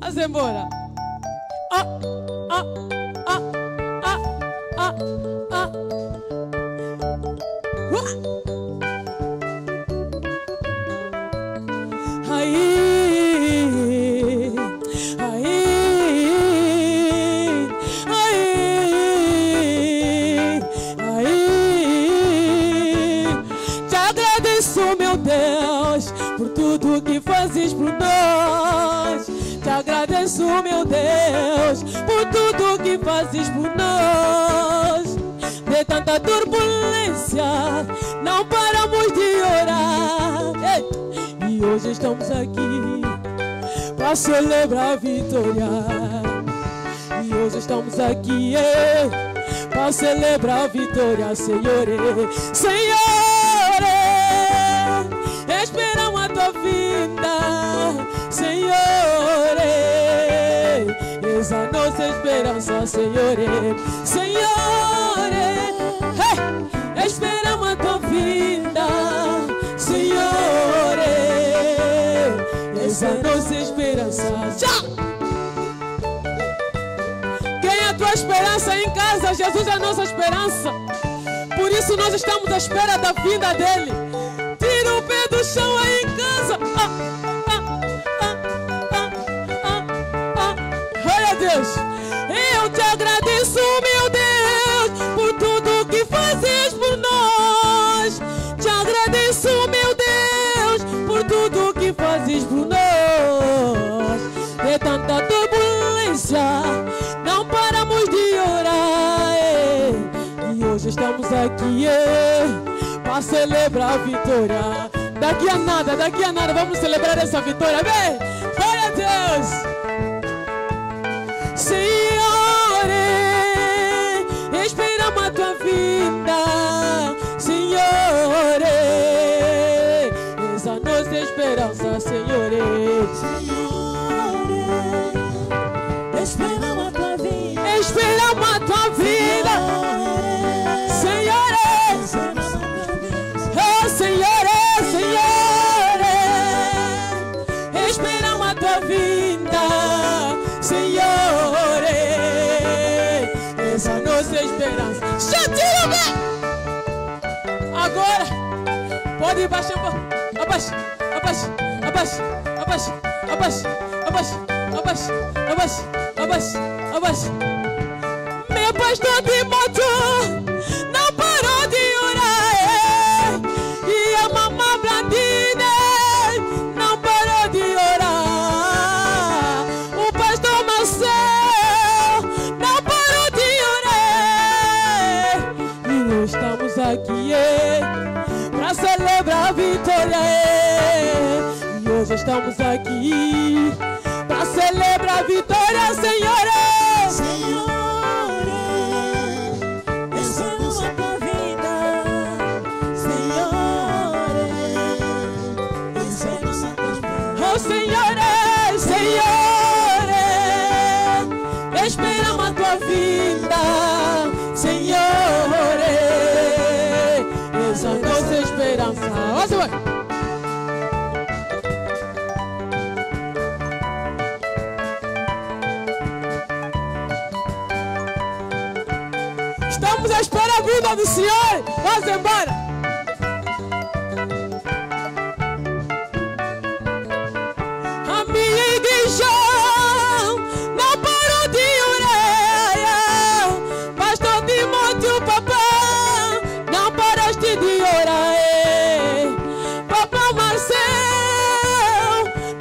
Vamos embora. Tudo que fazes por nós, te agradeço, meu Deus, por tudo que fazes por nós. De tanta turbulência, não paramos de orar. Ei! E hoje estamos aqui para celebrar a vitória. E hoje estamos aqui para celebrar a vitória, Senhor. Senhor, esperamos a tua vinda, Senhor. Essa é a nossa esperança, Senhor. Senhor, esperamos a tua vinda, Senhor. Essa é a nossa esperança. Tchau! Quem é a tua esperança em casa? Jesus é a nossa esperança. Por isso nós estamos à espera da vinda dele. Tira o pé do chão aí em casa. Deus. Eu te agradeço, meu Deus, por tudo que fazes por nós. Te agradeço, meu Deus, por tudo que fazes por nós. É tanta turbulência, não paramos de orar. E hoje estamos aqui para celebrar a vitória. Daqui a nada, vamos celebrar essa vitória. Vem, glória a Deus. Senhor, esperamos a tua vinda. Senhor, essa nossa esperança, Senhor. Esperamos a tua vida. Esperamos a tua vida. Senhor, oh Senhor, Senhor, esperamos a tua vinda. Senhor, essa nossa esperança. Agora pode baixar um pouco. Abaixa, abaixa, abaixa, abaixa, abaixa, abaixa, abaixa, abaixa, abaixa, abaixa. Meu pastor Timóteo não parou de orar, e a mamãe Blandine não parou de orar. O pastor Marcel não parou de orar. E nós estamos aqui para celebrar a vitória. E hoje estamos aqui para celebrar a vitória, Senhor. Esperamos a tua vinda, Senhor, essa é a nossa esperança. Estamos à espera da vinda do Senhor. Vamos embora. A minha igreja não parou de orar. Pastor Timóteo, papá, não paraste de orar. Papá Marcel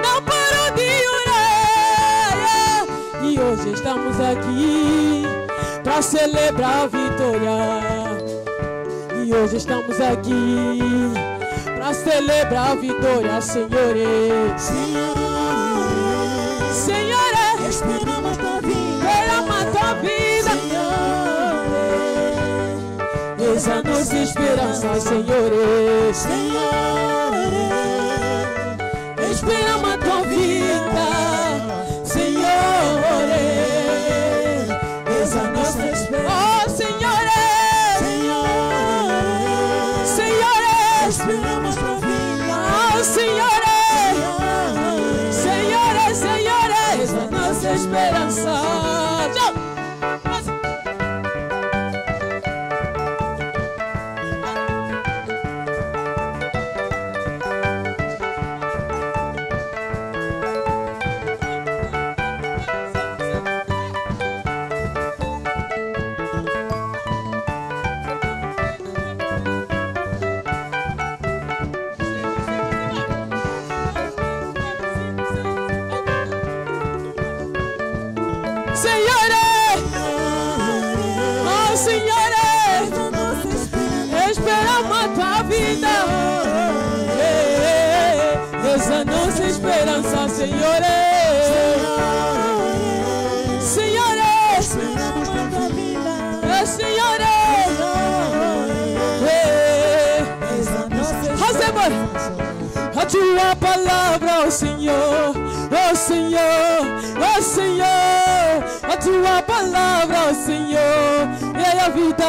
não parou de orar. E hoje estamos aqui para celebrar a vitória. E hoje estamos aqui para celebrar a vitória, Senhor. Senhor, esperamos a tua vida. esperamos a tua vida. Essa é a nossa esperança, Senhor. Esperamos a tua vida, Senhor. Essa é a nossa esperança. Oh, Senhor, Senhor, Esperamos a tua vida. oh, Senhor, Senhor, Senhor, essa é a nossa esperança. Tchau. Senhor, oh Senhor, esperamos a tua vida. Essa é a nossa esperança, Senhor. Senhor, Esperamos a tua vida. Senhor, Essa é a nossa vamos embora. A tua palavra, oh Senhor, oh Senhor, oh Senhor. A tua palavra, ó Senhor, é a vida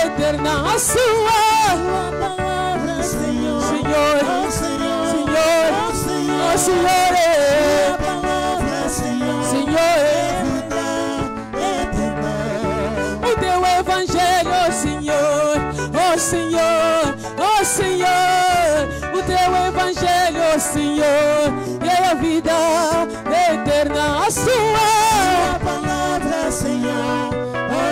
eterna, a sua palavra, Senhor. Senhor, Oh, Senhor. Senhor, Oh, Senhor. ó Senhor, A palavra, Senhor. Senhor, Eterna. o teu evangelho, ó Senhor, ó Senhor, ó Senhor, o teu evangelho, ó Senhor, é a vida eterna, a sua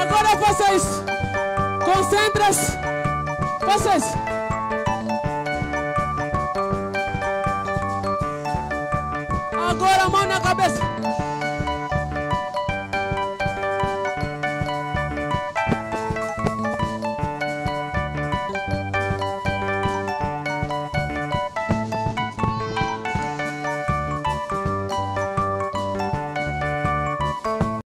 Agora vocês, concentram-se, vocês.